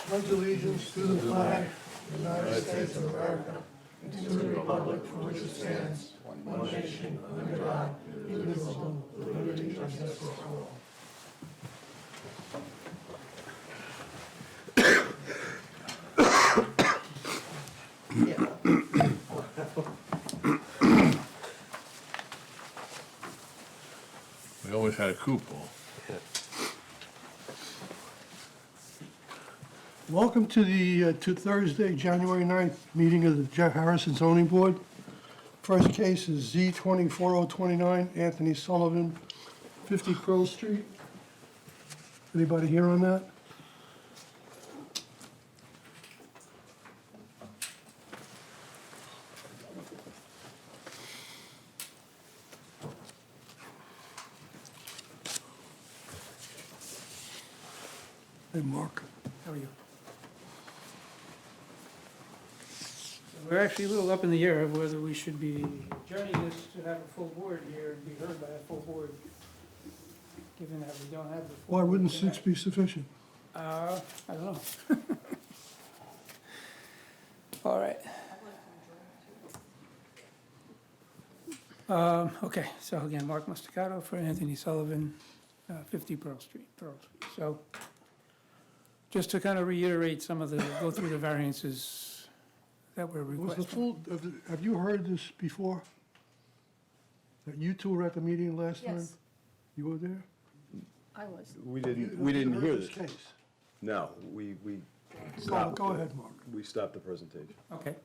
pledge allegiance to the flag of the United States of America and to the republic for which it stands, one nation, under God, indivisible, with liberty and justice for all. We always had a cupola. Welcome to the to Thursday, January 9th meeting of the Jeff Harrison Zoning Board. First case is Z24029, Anthony Sullivan, 50 Pearl Street. Anybody here on that? Hey, Mark. How are you? We're actually a little up in the air of whether we should be adjourning this to have a full board here and be heard by a full board, given that we don't have the. full Why wouldn't board 6 be sufficient? I don't know. All right. Okay, so again, Mark Musticato for Anthony Sullivan, 50 Pearl Street. So just to kind of reiterate some of the, go through the variances that were Was the requested. full, have you heard this before? That you two were at the meeting last time? Yes, You were there? I was. We You- didn't you hear heard this. case? No, we Go stopped. go ahead, Mark. We stopped the presentation. Okay.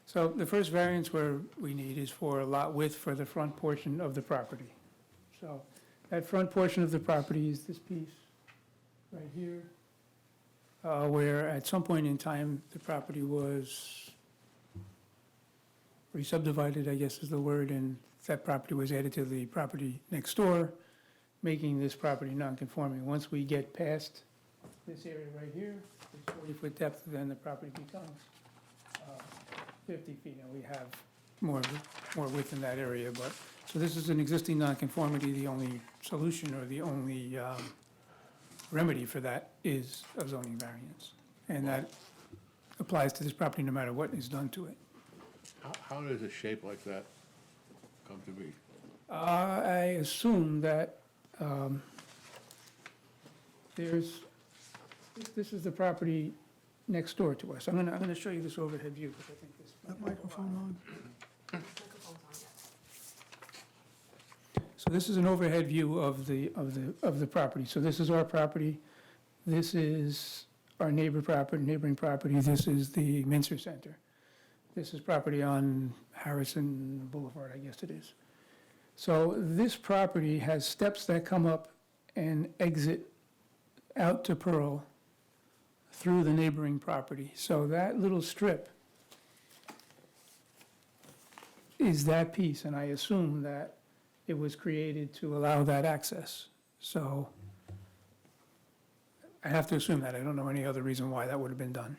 So the first variance where we need is for a lot width for the front portion of the property. So that front portion of the property is this piece right here, where at some point in time, the property was re-subdivided, I guess is the word, and that property was added to the property next door, making this property non-conforming. Once we get past this area right here, this 40-foot depth, then the property becomes 50 feet, and we have more width in that area, but, so this is an existing nonconformity. The only solution or the only remedy for that is a zoning variance. And that applies to this property no matter what is done to it. How does a shape like that come to be? I assume that this is the property next door to us. I'm gonna show you this overhead view, because I think this. That microphone on? So this is an overhead view of the property. So this is our property. This is our neighboring property. This is the Mincer Center. This is property on Harrison Boulevard, I guess it is. So this property has steps that come up and exit out to Pearl through the neighboring property. So that little strip is that piece, and I assume that it was created to allow that access. So I have to assume that. I don't know any other reason why that would have been done.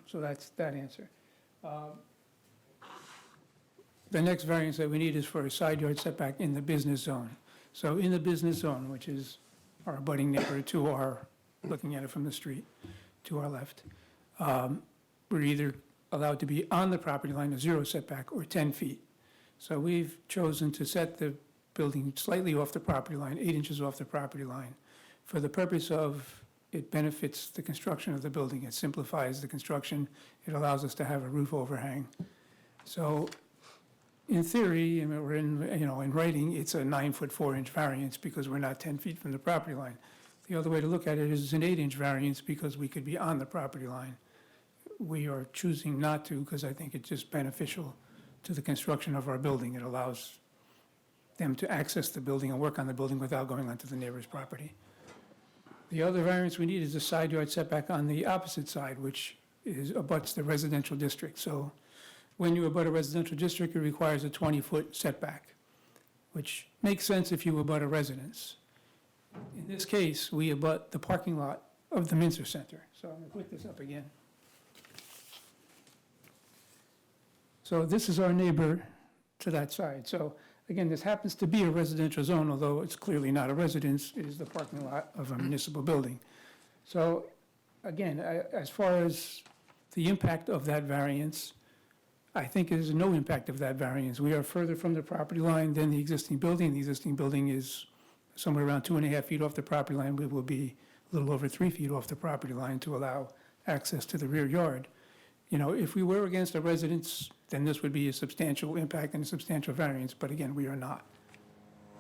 So that's that answer. The next variance that we need is for a side yard setback in the business zone. So in the business zone, which is our abutting neighbor to our, looking at it from the street, to our left, we're either allowed to be on the property line, a 0 setback, or 10 feet. So we've chosen to set the building slightly off the property line, 8 inches off the property line, for the purpose of it benefits the construction of the building. It simplifies the construction. It allows us to have a roof overhang. So in theory, and we're in writing, it's a 9-foot 4-inch variance because we're not 10 feet from the property line. The other way to look at it is an 8-inch variance because we could be on the property line. We are choosing not to because I think it's just beneficial to the construction of our building. It allows them to access the building and work on the building without going onto the neighbor's property. The other variance we need is a side yard setback on the opposite side, which abuts the residential district. So when you abut a residential district, it requires a 20-foot setback, which makes sense if you abut a residence. In this case, we abut the parking lot of the Mincer Center. So I'm going to put this up again. So this is our neighbor to that side. So again, this happens to be a residential zone, although it's clearly not a residence, it is the parking lot of a municipal building. So, again, as far as the impact of that variance, I think there's no impact of that variance. We are further from the property line than the existing building. The existing building is somewhere around 2.5 feet off the property line. We will be a little over 3 feet off the property line to allow access to the rear yard. You know, if we were against a residence, then this would be a substantial impact and a substantial variance, but again, we are not.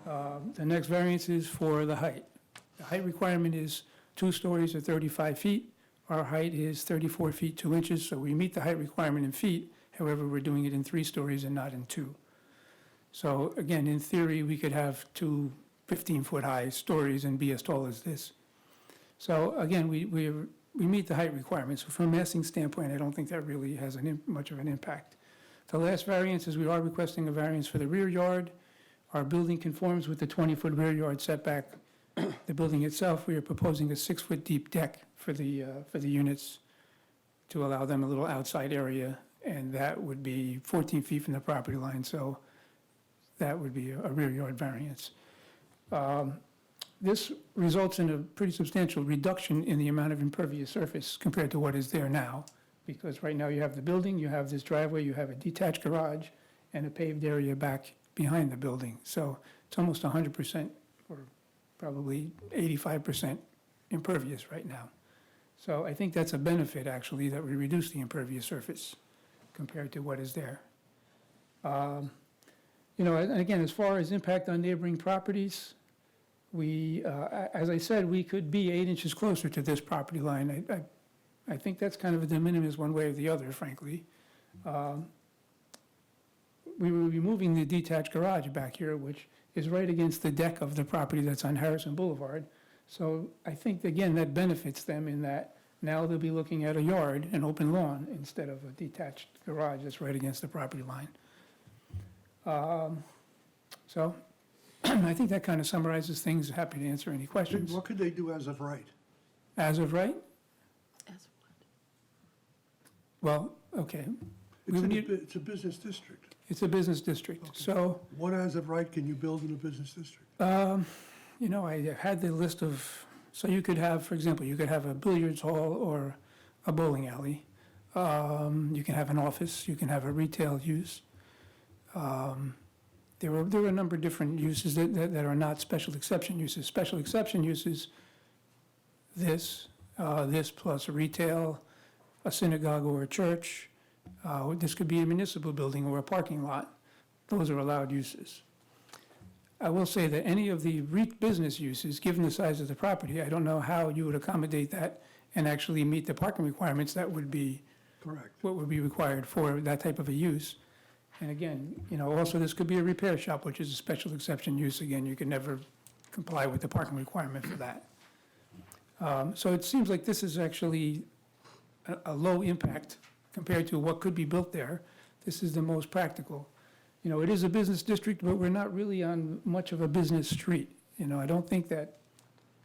The next variance is for the height. The height requirement is 2 stories or 35 feet. Our height is 34 feet 2 inches, so we meet the height requirement in feet. However, we're doing it in 3 stories and not in 2. So again, in theory, we could have 2 15-foot-high stories and be as tall as this. So again, we meet the height requirements. So from a massing standpoint, I don't think that really has much of an impact. The last variance is we are requesting a variance for the rear yard. Our building conforms with the 20-foot rear yard setback. The building itself, we are proposing a 6-foot deep deck for the units to allow them a little outside area, and that would be 14 feet from the property line, so that would be a rear yard variance. This results in a pretty substantial reduction in the amount of impervious surface compared to what is there now, because right now you have the building, you have this driveway, you have a detached garage, and a paved area back behind the building. So it's almost 100%, or probably 85% impervious right now. So I think that's a benefit, actually, that we reduce the impervious surface compared to what is there. You know, and again, as far as impact on neighboring properties, we, as I said, we could be 8 inches closer to this property line. I think that's kind of a de minimis one way or the other, frankly. We were removing the detached garage back here, which is right against the deck of the property that's on Harrison Boulevard. So I think, again, that benefits them in that now they'll be looking at a yard, an open lawn, instead of a detached garage that's right against the property line. So I think that kind of summarizes things. Happy to answer any questions. What could they do as of right? As of right? As Well, okay, It's would in a need- bu- it's a business district. it's a business district. So, What as of right can you build in a business district? you know, I had the list of, so you could have, for example, you could have a billiards hall or a bowling alley. You can have an office, you can have a retail use. There are a number of different uses that are not special exception uses. Special exception uses, this plus retail, a synagogue or a church. This could be a municipal building or a parking lot. Those are allowed uses. I will say that any of the business uses, given the size of the property, I don't know how you would accommodate that and actually meet the parking requirements that would be Correct. what would be required for that type of a use. And again, you know, also this could be a repair shop, which is a special exception use. Again, you can never comply with the parking requirement for that. So it seems like this is actually a low impact compared to what could be built there. This is the most practical. You know, it is a business district, but we're not really on much of a business street. You know, I don't think that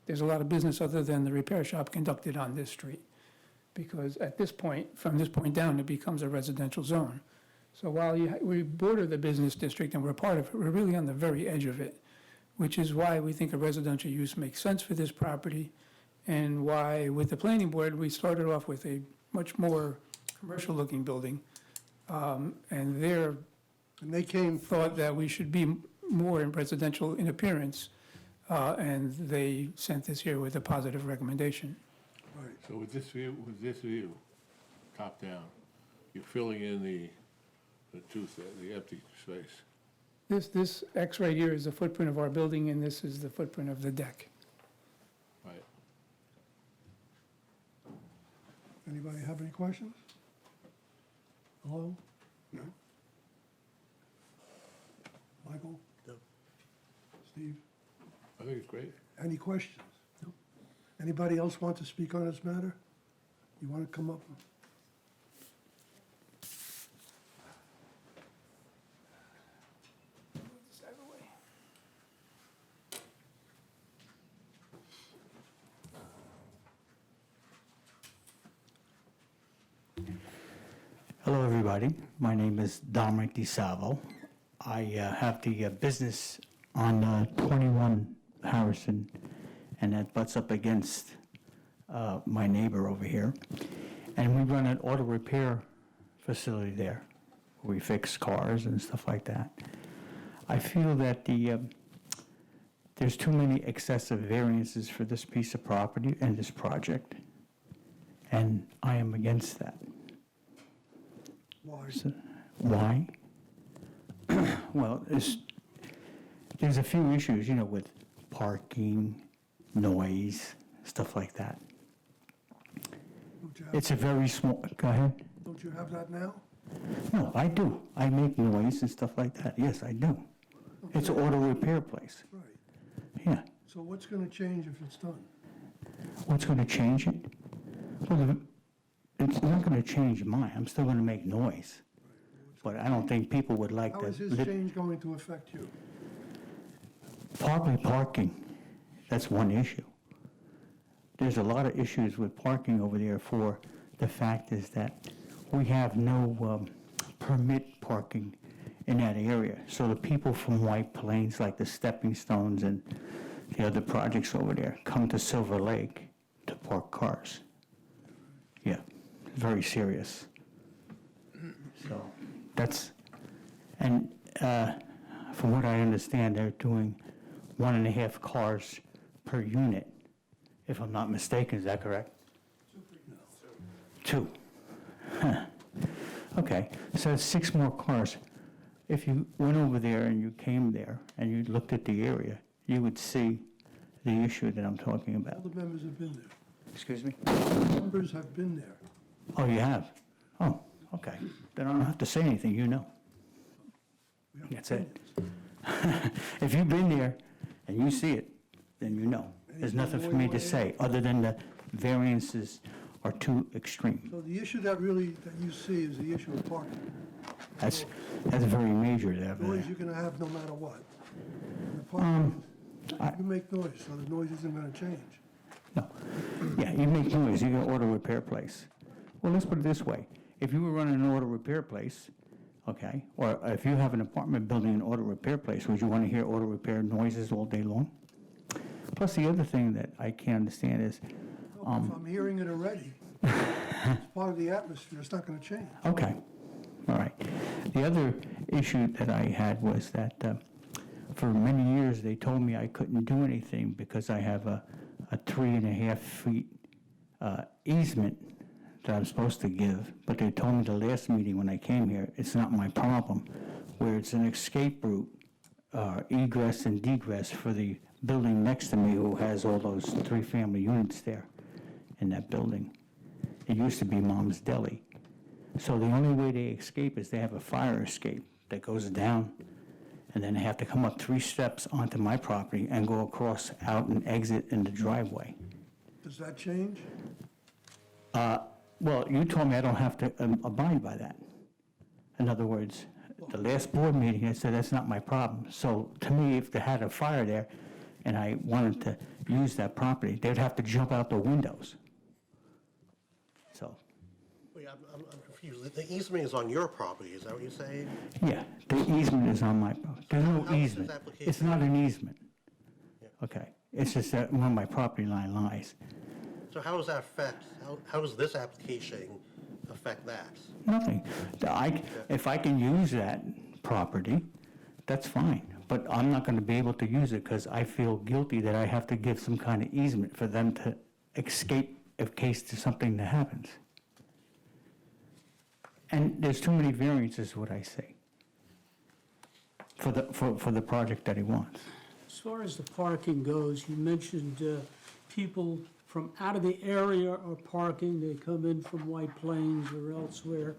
there's a lot of business other than the repair shop conducted on this street. Because at this point, from this point down, it becomes a residential zone. So while we border the business district and we're part of it, we're really on the very edge of it, which is why we think a residential use makes sense for this property, and why, with the planning board, we started off with a much more commercial-looking building, and their And they came, thought that we should be more in residential in appearance, and they sent this here with a positive recommendation. right, So with this view, top down, you're filling in the empty space. This X right here is the footprint of our building, and this is the footprint of the deck. Right. anybody have any questions? Hello? No? Michael? No. Steve? I think it's great. Any questions? No. Anybody else want to speak on this matter? You want to come up? Hello, everybody. My name is Dominic DiSalvo. I have the business on 21 Harrison, and that butts up against my neighbor over here. And we run an auto repair facility there. We fix cars and stuff like that. I feel that there's too many excessive variances for this piece of property and this project, and I am against that. Why? So, why? Well, there's a few issues, with parking, noise, stuff like that. Don't you have- It's a very small, go ahead. Don't you have that now? No, I do. I make noise and stuff like that. Yes, I do. It's an auto repair place. Right. Yeah. So what's gonna change if it's done? What's going to change it? Well, it's not going to change mine. I'm still going to make noise. But I don't think people would like How to. is his change going to affect you? Probably parking. That's one issue. There's a lot of issues with parking over there for the fact is that we have no permit parking in that area. So the people from White Plains, like the Stepping Stones and the other projects over there, come to Silver Lake to park cars. Yeah, very serious. So that's, and from what I understand, they're doing 1.5 cars per unit, if I'm not mistaken. Is that correct? 2. Huh. Okay, so it's 6 more cars. If you went over there and you came there and you looked at the area, you would see the issue that I'm talking All about. the members have been there. Excuse me? Members have been there. Oh, you have? Oh, okay. Then I don't have to say anything, you know. We have That's it. opinions. If you've been there and you see it, then you know. There's nothing for me to say, other than the variances are too extreme. So the issue that you see is the issue of parking. That's very major there. Noise you're gonna have no matter what. And the parking, you make noise, so the noise isn't gonna change. No. Yeah, you make noise, you got an auto repair place. Well, let's put it this way. If you were running an auto repair place, okay, or if you have an apartment building an auto repair place, would you want to hear auto repair noises all day long? Plus, the other thing that I can't understand is, If I'm hearing it already, it's part of the atmosphere, it's not gonna change. okay, all right. The other issue that I had was that for many years, they told me I couldn't do anything because I have a 3.5 feet easement that I'm supposed to give, but they told me the last meeting when I came here, it's not my problem, where it's an escape route, egress and degress for the building next to me who has all those 3-family units there in that building. It used to be Mom's Deli. So the only way they escape is they have a fire escape that goes down, and then they have to come up 3 steps onto my property and go across out and exit in the driveway. Does that change? Well, you told me I don't have to abide by that. In other words, the last board meeting, I said that's not my problem. So to me, if they had a fire there and I wanted to use that property, they'd have to jump out the windows. So, Wait, I'm confused. The easement is on your property, is that what you're saying? yeah, the easement is on my property. There's no How does this easement. application- It's not an easement. Okay, it's just that where my property line lies. So how does that affect, how does this application affect that? Nothing. If I can use that property, that's fine. But I'm not going to be able to use it because I feel guilty that I have to give some kind of easement for them to escape in case there's something that happens. And there's too many variances, what I say, for the project that he wants. As far as the parking goes, you mentioned people from out of the area are parking, they come in from White Plains or elsewhere.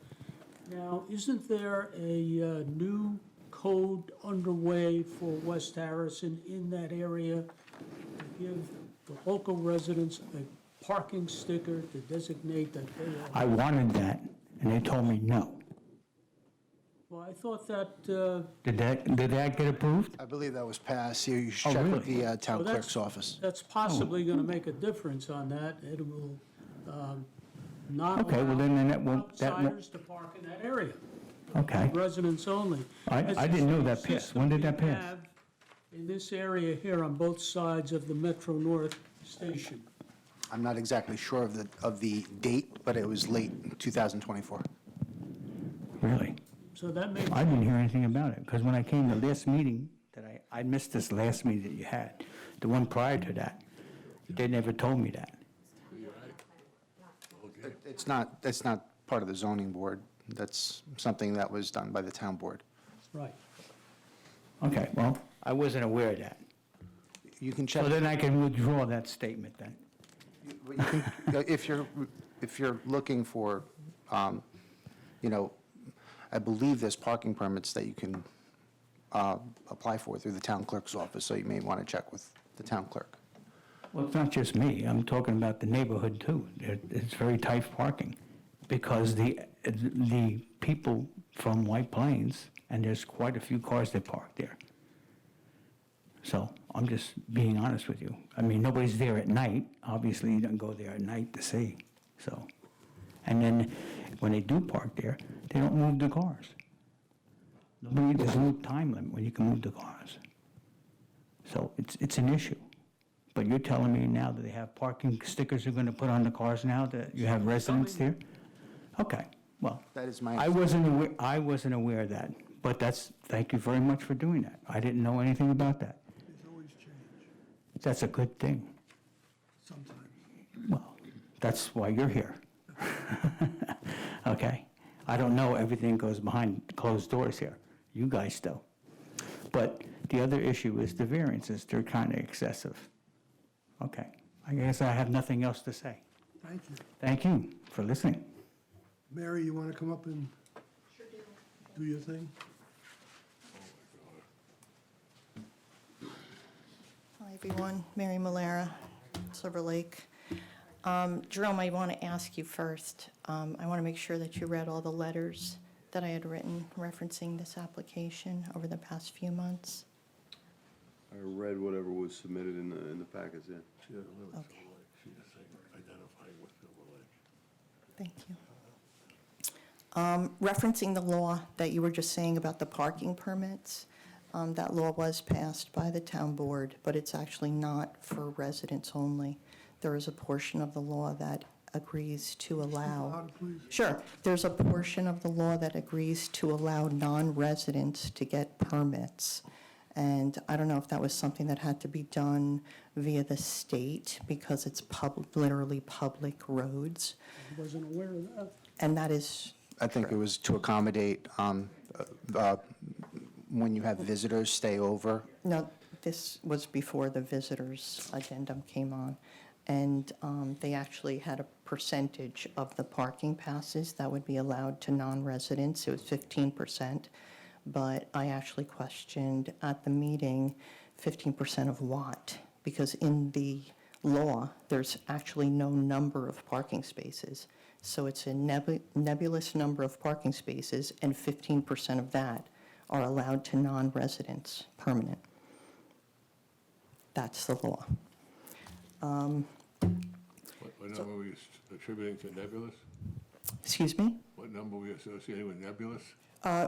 Now, isn't there a new code underway for West Harrison in that area to give the local residents a parking sticker to designate that they are? I wanted that, and they told me no. Well, I thought that, Did that get approved? I believe that was passed. You should Oh, check with really? the town Well, that's- clerk's office. that's possibly going to make a difference on that. It will not Okay, well, then that allow won't- outsiders to park in that area. Okay. residents only. I That's didn't the know same that passed. system When did we that pass? have in this area here on both sides of the Metro North station. I'm not exactly sure of the date, but it was late 2024. Really? So that may, I didn't hear anything about it, because when I came to last meeting, I missed this last meeting that you had, the one prior to that, they never told me that. That's not part of the zoning board. That's something that was done by the town board. right. Okay, well, I wasn't aware of that. You can check, So then I can withdraw that statement then. if you're looking for, you know, I believe there's parking permits that you can apply for through the town clerk's office, so you may want to check with the town clerk. Well, it's not just me, I'm talking about the neighborhood too. It's very tight parking, because the people from White Plains, and there's quite a few cars that park there. So I'm just being honest with you. I mean, nobody's there at night, obviously you don't go there at night to see, so. And then, when they do park there, they don't move the cars. There's no time limit when you can move the cars. So it's an issue. But you're telling me now that they have parking stickers they're gonna put on the cars now, that you have residents there? Okay, well, That is my, I wasn't aware of that, but thank you very much for doing that. I didn't know anything about that. These always change, That's a good thing. sometimes. Well, that's why you're here. Okay? I don't know, everything goes behind closed doors here. You guys do. But the other issue is the variances, they're kind of excessive. Okay, I guess I have nothing else to say. Thank you. Thank you for listening. Mary, you want to come up and do your thing? Hi, everyone. Mary Malera, Silver Lake. Jerome, I want to ask you first, I want to make sure that you read all the letters that I had written referencing this application over the past few months. I read whatever was submitted in the packets, yeah. She doesn't live in Okay. Silver Lake. She's just saying, identifying with Silver Lake. Thank you. Referencing the law that you were just saying about the parking permits, that law was passed by the town board, but it's actually not for residents only. There is a portion of the law that agrees to allow. Louder, please. Sure. There's a portion of the law that agrees to allow non-residents to get permits. And I don't know if that was something that had to be done via the state because it's literally public roads. I wasn't aware of that. And that is, I think it was to accommodate when you have visitors stay over. no, this was before the visitors addendum came on. And they actually had a percentage of the parking passes that would be allowed to non-residents. It was 15%. But I actually questioned at the meeting 15% of what? Because in the law, there's actually no number of parking spaces. So it's a nebulous number of parking spaces, and 15% of that are allowed to non-residents, permanent. That's the law. What number were you attributing to nebulous? Excuse me? What number were you associating with nebulous?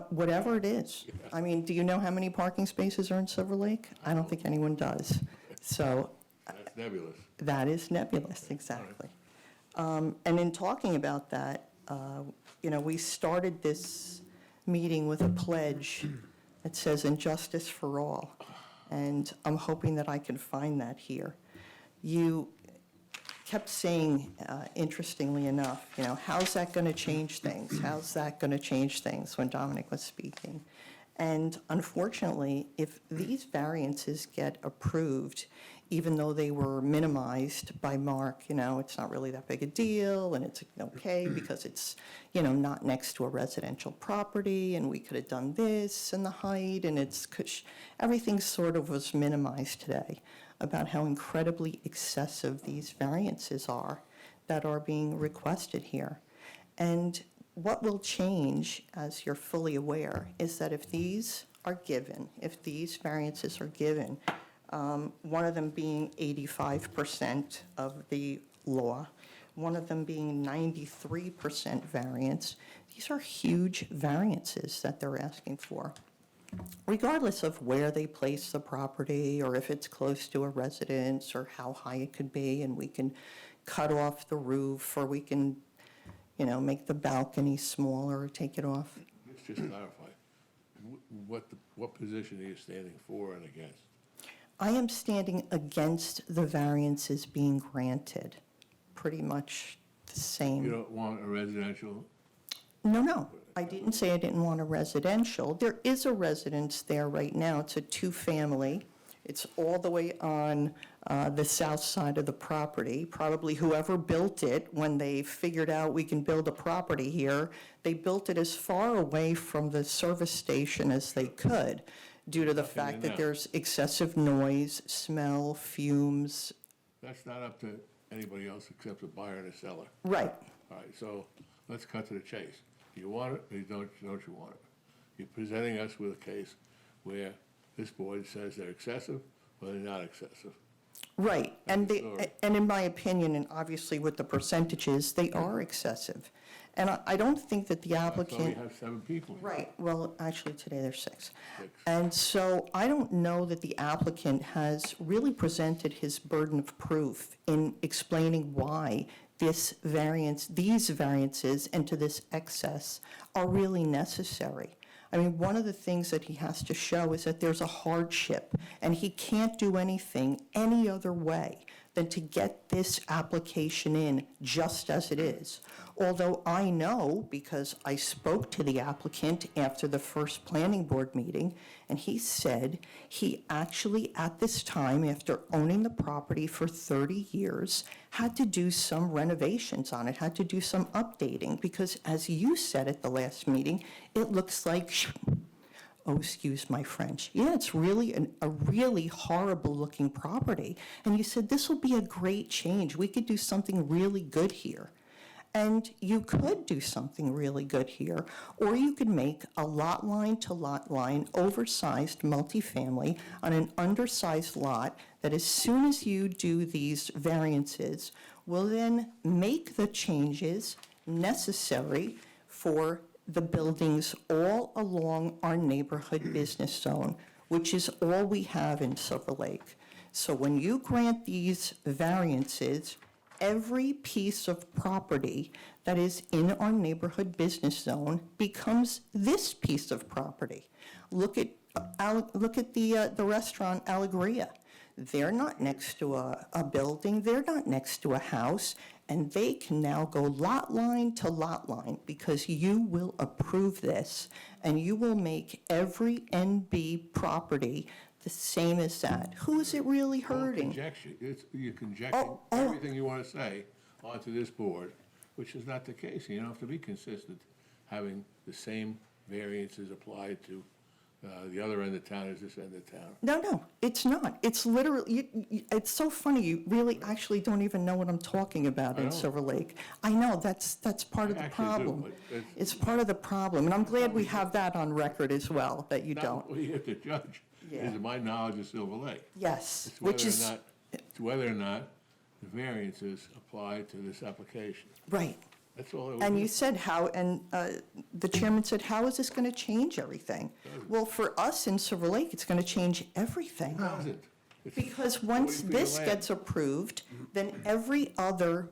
Whatever it is. I mean, do you know how many parking spaces are in Silver Lake? I don't think anyone does. So That's nebulous. that is nebulous, exactly. And in talking about that, we started this meeting with a pledge that says "Injustice for All," and I'm hoping that I can find that here. You kept saying, interestingly enough, how's that going to change things? How's that going to change things when Dominic was speaking? And unfortunately, if these variances get approved, even though they were minimized by Mark, it's not really that big a deal, and it's okay because it's, not next to a residential property, and we could have done this and the height, and everything sort of was minimized today about how incredibly excessive these variances are that are being requested here. And what will change, as you're fully aware, is that if these are given, if these variances are given, one of them being 85% of the law, one of them being 93% variance. These are huge variances that they're asking for, regardless of where they place the property or if it's close to a residence or how high it could be, and we can cut off the roof or we can, make the balcony smaller or take it off. Let's just clarify. What position are you standing for and against? I am standing against the variances being granted, pretty much the same. You don't want a residential? No, I didn't say I didn't want a residential. There is a residence there right now. It's a two-family. It's all the way on the south side of the property. Probably whoever built it, when they figured out we can build a property here, they built it as far away from the service station as they could, due to the fact that there's excessive noise, smell, fumes. That's not up to anybody else except the buyer and the seller. Right. All right, so let's cut to the chase. Do you want it or don't you want it? You're presenting us with a case where this board says they're excessive or they're not excessive. Right, and Sorry. and in my opinion, and obviously with the percentages, they are excessive. And I don't think that the So we applicant. have 7 people. Right, well, actually, today there's 6. 6. And so I don't know that the applicant has really presented his burden of proof in explaining why these variances and to this excess are really necessary. I mean, one of the things that he has to show is that there's a hardship, and he can't do anything any other way than to get this application in just as it is. Although I know, because I spoke to the applicant after the first planning board meeting, and he said he actually, at this time, after owning the property for 30 years, had to do some renovations on it, had to do some updating, because as you said at the last meeting, it looks like, oh, excuse my French. Yeah, it's really a really horrible-looking property. And you said, this will be a great change. We could do something really good here. And you could do something really good here, or you could make a lot line to lot line, oversized multifamily on an undersized lot that as soon as you do these variances, will then make the changes necessary for the buildings all along our neighborhood business zone, which is all we have in Silver Lake. So when you grant these variances, every piece of property that is in our neighborhood business zone becomes this piece of property. Look at the restaurant Alegria. They're not next to a building, they're not next to a house, and they can now go lot line to lot line because you will approve this, and you will make every NB property the same as that. Who is it really hurting? You're conjecturing Oh. everything you want to say onto this board, which is not the case. You don't have to be consistent, having the same variances applied to the other end of town as this end of town. No, it's not. It's literally, it's so funny, you really actually don't even know what I'm talking about in don't. Silver Lake. I know, that's part of I the actually do, problem. but it's- It's part of the problem, and I'm glad we have that on record as well, that you Not don't. what you have to judge, Yeah. is my knowledge of Silver Lake. Yes, It's which whether or is, not, it's whether or not the variances apply to this application. right. That's all it And was. you said how, and the chairman said, how is this going to change everything? Well, for us in Silver Lake, it's going to change everything. How's it? It's Because 40 once feet of this land. gets approved, then every other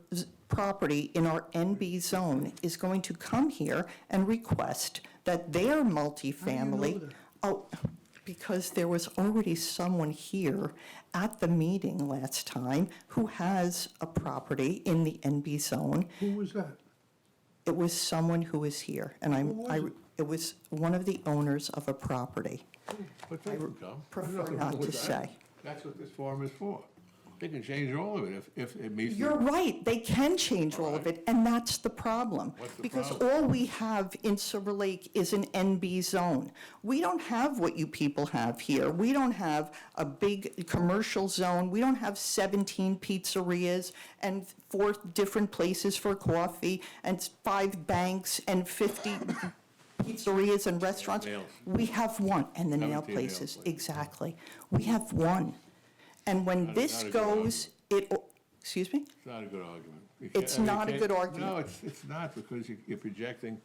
property in our NB zone is going to come here and request that their multifamily. that? Oh, because there was already someone here at the meeting last time who has a property in the NB zone. Who was that? It was someone who was here, and Who was it? it was one of the owners of a property. But they can come. prefer There's nothing not wrong with to that. say. That's what this forum is for. They can change all of it if it meets. the- You're right, they can change all of it, and that's the problem. What's the Because problem? all we have in Silver Lake is an NB zone. We don't have what you people have here. We don't have a big commercial zone. We don't have 17 pizzerias and 4 different places for coffee and 5 banks and 50 pizzerias and restaurants. Nails. We have one, and the nail 17 nail places, places. exactly. We have one. And when Not- this not a good one. goes, it, Excuse me? It's not a good argument. You It's can't- I mean, not a you good can't- argument. No, it's not, because you're projecting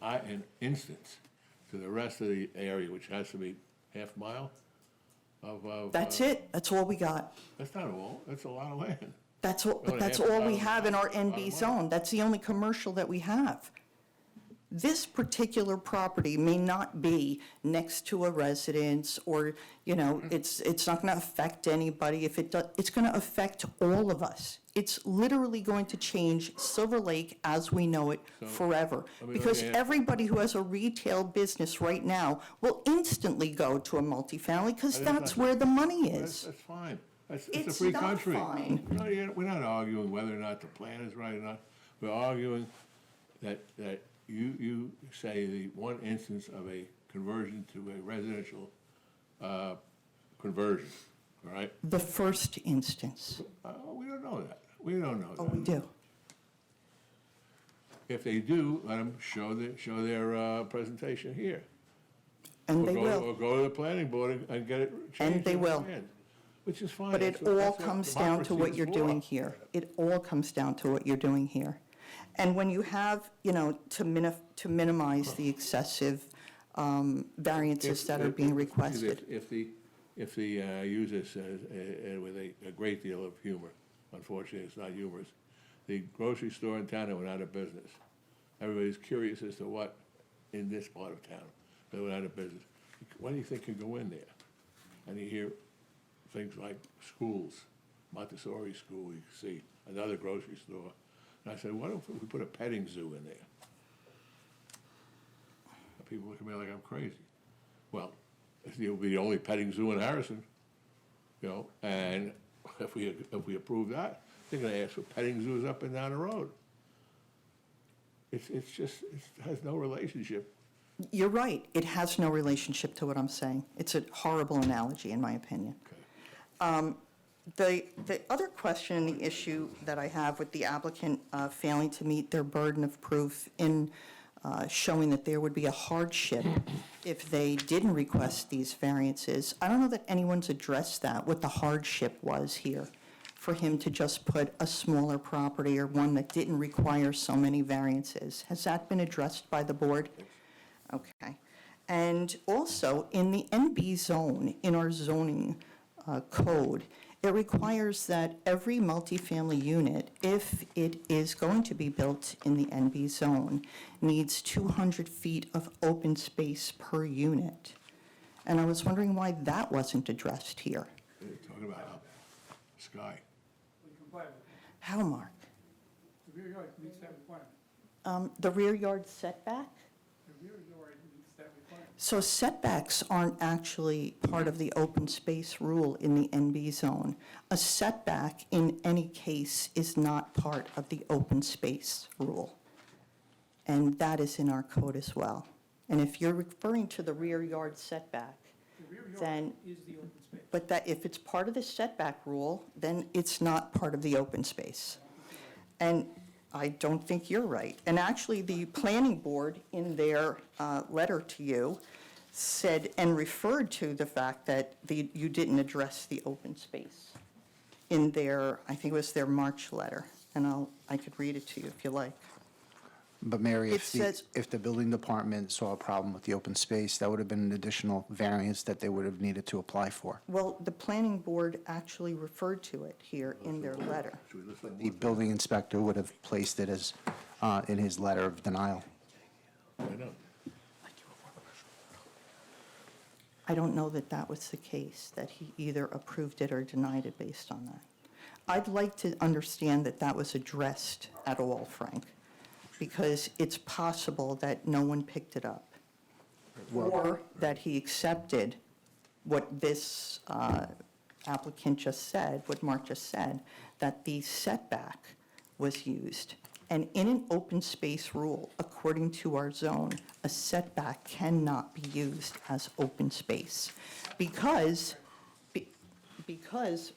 an instance to the rest of the area, which has to be half mile of. That's it. That's all we got. That's not all, that's a lot of land. That's all, but Only that's half a all we thousand have in our dollars, a lot of NB money. zone. That's the only commercial that we have. This particular property may not be next to a residence or, you know, it's not going to affect anybody. If it does, it's going to affect all of us. It's literally going to change Silver Lake as we know it forever. let me Because ask- everybody who has a retail business right now will instantly go to a multifamily because That is that's not- where the money is. That's fine. It's a It's free not country. fine. No, we're not arguing whether or not the plan is right or not. We're arguing that you say the one instance of a conversion to a residential conversion, all right? The first instance. We don't know that. We don't know Oh, we that. do. If they do, let them show their presentation here. And Or they go- will. Or go to the planning board and get it changed. And they in will. the end, which is fine. But That's it what- all that's what comes down to democracy what is you're for. doing here. It all comes down to what you're doing here. And when you have, you know, to minimize the excessive variances that are being requested. If the use this with a great deal of humor, unfortunately, it's not humorous, the grocery store in town that went out of business. Everybody's curious as to what, in this part of town, that went out of business. What do you think could go in there? And you hear things like schools, Montessori school, you can see, another grocery store. And I said, what if we put a petting zoo in there? And people look at me like I'm crazy. Well, it'll be the only petting zoo in Harrison, you know, and if we approve that, they're gonna ask for petting zoos up and down the road. It's just, it has no relationship. You're right. It has no relationship to what I'm saying. It's a horrible analogy, in my opinion. The other question, the issue that I have with the applicant failing to meet their burden of proof in showing that there would be a hardship if they didn't request these variances, I don't know that anyone's addressed that, what the hardship was here, for him to just put a smaller property or one that didn't require so many variances. Has that been addressed by the board? Okay. And also, in the NB zone, in our zoning code, it requires that every multifamily unit, if it is going to be built in the NB zone, needs 200 feet of open space per unit. And I was wondering why that wasn't addressed here. They're talking about sky. How, Mark? The rear yard meets that requirement. The rear yard setback? The rear yard meets that requirement. So setbacks aren't actually part of the open space rule in the NB zone. A setback in any case is not part of the open space rule. And that is in our code as well. And if you're referring to the rear yard setback, The rear then, yard is the open space. but that, if it's part of the setback rule, then it's not part of the open space. And I don't think you're right. And actually, the planning board, in their letter to you, said and referred to the fact that you didn't address the open space in their, I think it was their March letter. And I could read it to you if you like. But Mary, It says- if the building department saw a problem with the open space, that would have been an additional variance that they would have needed to apply for. Well, the planning board actually referred to it here in their letter. Should we listen? The building inspector would have placed it as, in his letter of denial. I know. I don't know that that was the case, that he either approved it or denied it based on that. I'd like to understand that that was addressed at all, Frank, because it's possible that no one picked it up. Or that he accepted what this applicant just said, what Mark just said, that the setback was used. And in an open space rule, according to our zone, a setback cannot be used as open space. Because,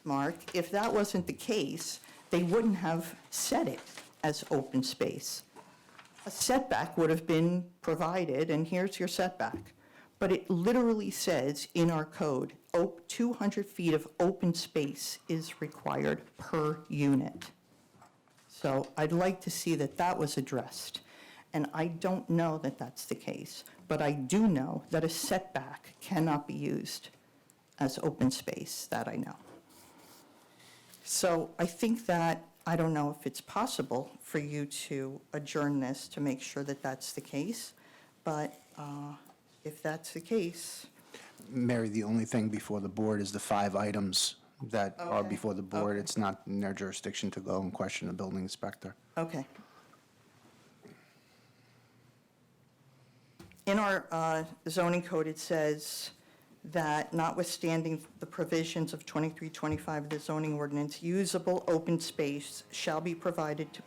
Mark, if that wasn't the case, they wouldn't have said it as open space. A setback would have been provided, and here's your setback. But it literally says in our code, 200 feet of open space is required per unit. So I'd like to see that that was addressed. And I don't know that that's the case, but I do know that a setback cannot be used as open space, that I know. So I think that, I don't know if it's possible for you to adjourn this to make sure that that's the case, but if that's the case, Mary, the only thing before the board is the 5 items that are Okay, before the board. okay. It's not in their jurisdiction to go and question the building inspector. okay. In our zoning code, it says that notwithstanding the provisions of 2325 of the zoning ordinance, usable open space shall be provided to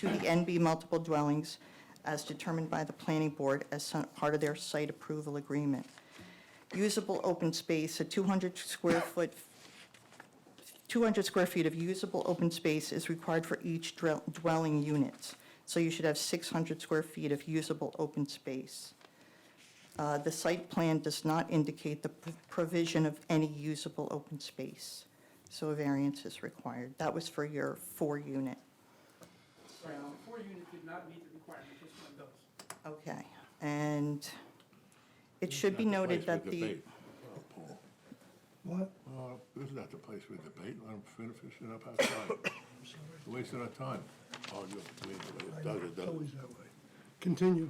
the NB multiple dwellings as determined by the planning board as part of their site approval agreement. Usable open space, a 200 square feet of usable open space is required for each dwelling unit. So you should have 600 square feet of usable open space. The site plan does not indicate the provision of any usable open space, so a variance is required. That was for your 4-unit. Right, the 4-unit did not meet the requirement, this one does. Okay, and it should be Not the noted place that for the, debate. Oh, Paul. What? This is not the place for debate. Let them finish it up outside. We're wasting our time. Oh, it does, it It's does. always that way. Continue.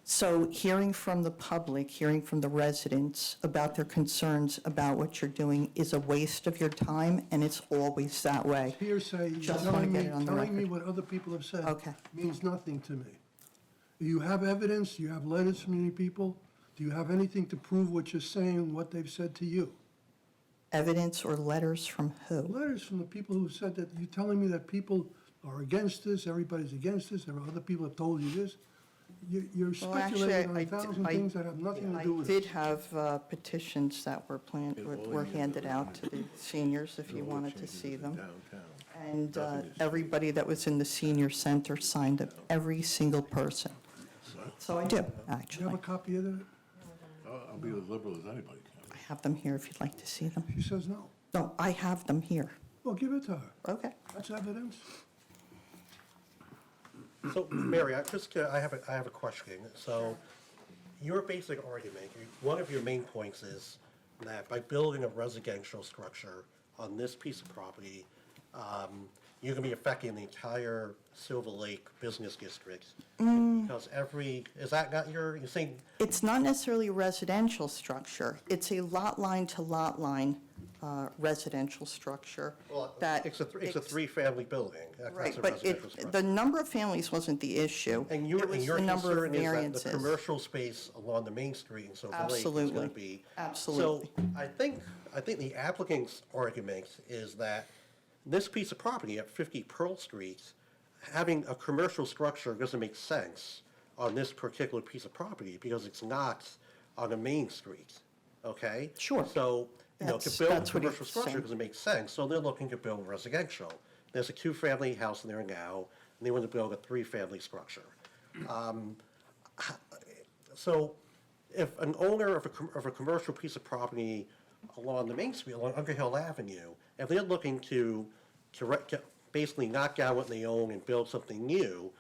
so hearing from the public, hearing from the residents about their concerns about what you're doing is a waste of your time, and it's always that way. Hearsay, you're Just wanna telling get me, it on the telling me record. what other people have said. Okay. Means nothing to me. Do you have evidence? Do you have letters from any people? Do you have anything to prove what you're saying, what they've said to you? Evidence or letters from who? Letters from the people who said that, you're telling me that people are against this, everybody's against this, there are other people have told you this. You're Well, actually, speculating on I a d- thousand I- things that have nothing to I do with did it. have petitions that were handed out to the seniors if you wanted to see them. Downtown. And Nothing is- everybody that was in the senior center signed up, every single person. So I do, Do you have actually. a copy of that? I'll be as liberal as anybody can. I have them here if you'd like to see them. She says no. No, I have them here. Well, give it to her. Okay. That's evidence. So, Mary, I have a question. So, your basic argument, one of your main points is that by building a residential structure on this piece of property, you're gonna be affecting the entire Silver Lake Business District. Because is that not you're saying, It's not necessarily a residential structure. It's a lot line to lot line residential structure well, that. it's a three-family building. That's Right, a but residential structure. the number of families wasn't the issue. And It was your the number of concern is that the variances. commercial space along the main street in Silver Lake is Absolutely. going to be. Absolutely. So I think the applicant's argument is that this piece of property at 50 Pearl Street, having a commercial structure doesn't make sense on this particular piece of property because it's not on a main street, okay? Sure. So, to That's- build a that's what he's commercial structure saying. doesn't make sense, so they're looking to build residential. There's a 2-family house in there now, and they want to build a 3-family structure. So if an owner of a commercial piece of property along the main street, along Underhill Avenue, if they're looking to basically knock down what they own and build something new,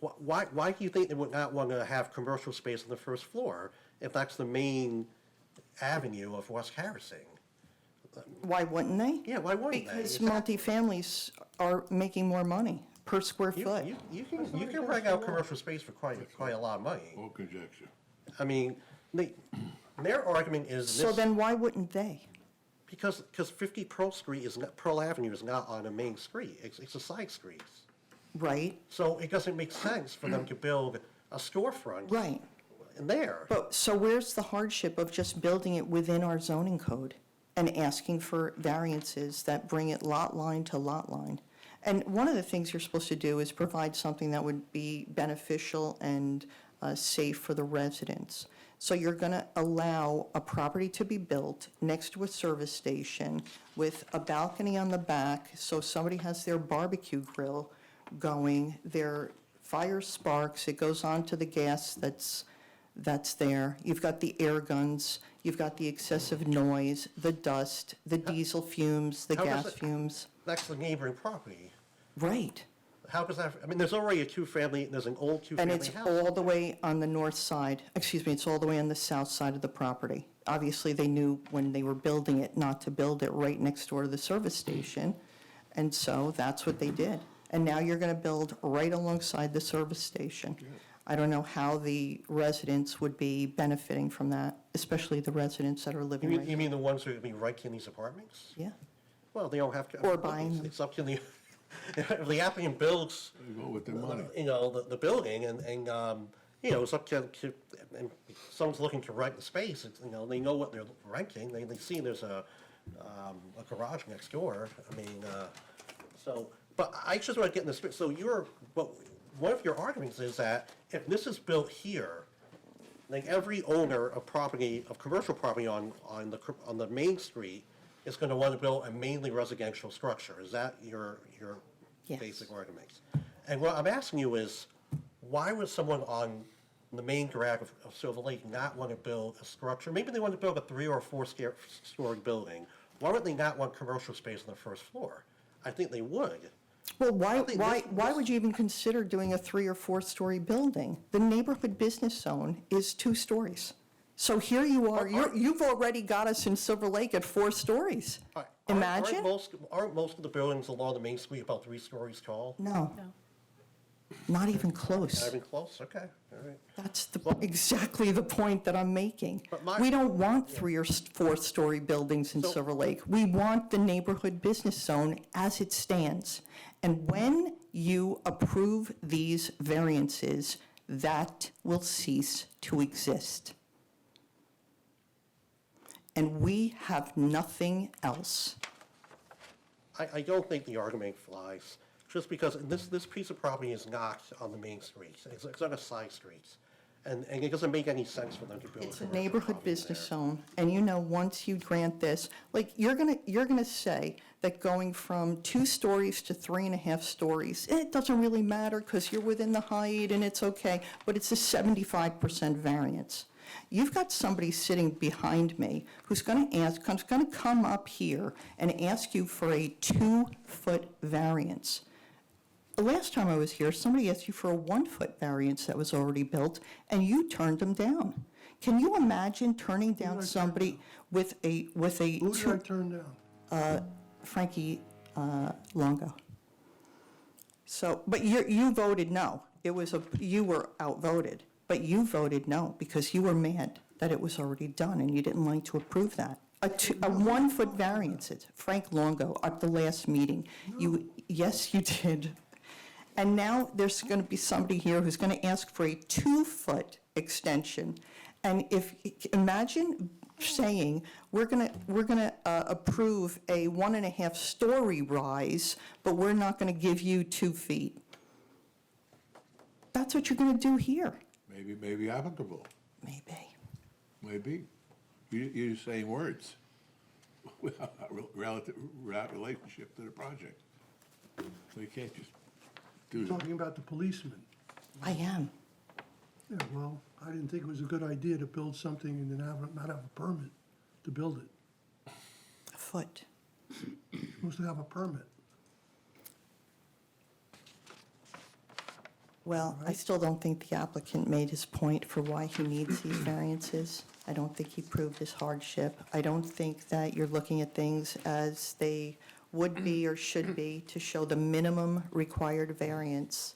why do you think they would not want to have commercial space on the first floor if that's the main avenue of West Harrison? Why wouldn't they? Yeah, why wouldn't they? Because Exactly. multifamilies are making more money per square You foot. can rent out commercial space for quite a lot of money. All conjecture. I mean, their argument is So this, then why wouldn't they? because 50 Pearl Street Pearl Avenue is not on a main street, it's a side street. Right, So it doesn't make sense for them to build a storefront. right. In there. But, so where's the hardship of just building it within our zoning code and asking for variances that bring it lot line to lot line? And one of the things you're supposed to do is provide something that would be beneficial and safe for the residents. So you're going to allow a property to be built next to a service station with a balcony on the back, so somebody has their barbecue grill going, their fire sparks, it goes on to the gas that's that's there. You've got the air guns, you've got the excessive noise, the dust, the diesel fumes, the How does gas it- fumes. Next to the neighboring property. Right. How does that, I mean, there's already a two-family, there's an old And two-family it's house. all the way on the north side, excuse me, it's all the way on the south side of the property. Obviously, they knew when they were building it not to build it right next door to the service station, and so that's what they did. And now you're going to build right alongside the service station. I don't know how the residents would be benefiting from that, especially the residents that are You living mean, right. you mean the ones who are gonna be renting these apartments? Yeah, Well, they don't have to. Or buying them. It's up to the, if the applicant builds, You go with the money. you know, the building and, you know, it's up to, and someone's looking to rent the space, it's, you know, they know what they're renting, they see there's a garage next door, I mean, so, but I just want to get in this, so one of your arguments is that if this is built here, like every owner of property, of commercial property on the main street is going to want to build a mainly residential structure. Is that your Yes. basic arguments? And what I'm asking you is, why would someone on the main drag of Silver Lake not want to build a structure? Maybe they want to build a 3 or 4 story building. Why would they not want commercial space on the first floor? I think they would. well, why, I think why, this- why would you even consider doing a 3 or 4-story building? The neighborhood business zone is 2 stories. So here you are, you've already got us in Silver Lake at 4 stories. Imagine? Aren't most of the buildings along the main street about 3 stories tall? No. Not even close. Not even close? Okay, all right. That's exactly the point that I'm making. But my- We don't want 3 or 4-story buildings in So- Silver Lake. We want the neighborhood business zone as it stands. And when you approve these variances, that will cease to exist. And we have nothing else. I don't think the argument flies, just because this piece of property is not on the main street. It's on a side street. And it doesn't make any sense for them to build. It's a commercial neighborhood property business there. zone, and you know, once you grant this, like, you're gonna say that going from 2 stories to 3.5 stories, it doesn't really matter, because you're within the height and it's okay, but it's a 75% variance. You've got somebody sitting behind me who's gonna come up here and ask you for a 2-foot variance. The last time I was here, somebody asked you for a 1-foot variance that was already built, and you turned them down. Can you imagine turning down somebody with a Who did I turn down? Frankie Longo? So, but you voted no. You were outvoted, but you voted no because you were mad that it was already done and you didn't like to approve that. A 1-foot variance, it's Frank Longo at the last meeting. Yes, you did. And now there's going to be somebody here who's going to ask for a 2-foot extension. And imagine saying, we're going to approve a 1.5-story rise, but we're not going to give you 2 feet. That's what you're going to do here. Maybe applicable, Maybe. maybe. You're just saying words without relationship to the project. So you can't just do that. Talking about the policeman. I am. Yeah, well, I didn't think it was a good idea to build something and then not have a permit to build it. A foot. You're supposed to have a permit. Well, I still don't think the applicant made his point for why he needs these variances. I don't think he proved his hardship. I don't think that you're looking at things as they would be or should be to show the minimum required variance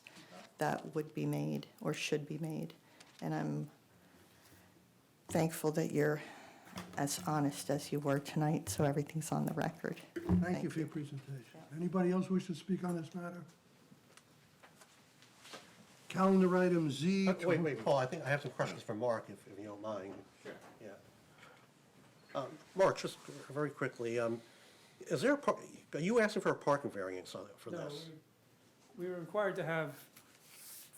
that would be made or should be made. And I'm thankful that you're as honest as you were tonight, so everything's on the record. Thank you for your presentation. Anybody else wish to speak on this matter? Calendar item Z. Wait, Paul, I think I have some questions for Mark, if you don't mind. Sure. Yeah. Mark, just very quickly, are you asking for a parking variance for No, this? we were required to have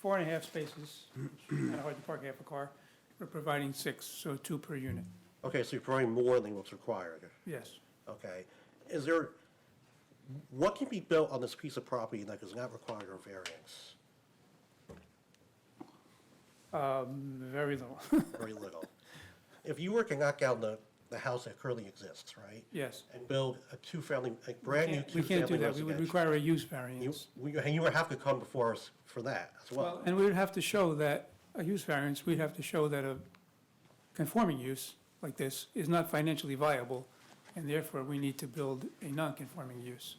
4.5 spaces, kind of hard to park half a car. We're providing 6, so 2 per unit. Okay, so you're providing more than what's required, Yes. okay? What can be built on this piece of property that does not require a variance? Very little, Very little. If you were to knock down the house that currently exists, right? yes. And build a two-family, a brand-new We can't do two-family that, we would residential. require a use You, variance. and you would have to come before us for that as well. And we would have to show that, a use variance, we'd have to show that a conforming use like this is not financially viable, and therefore we need to build a non-conforming use.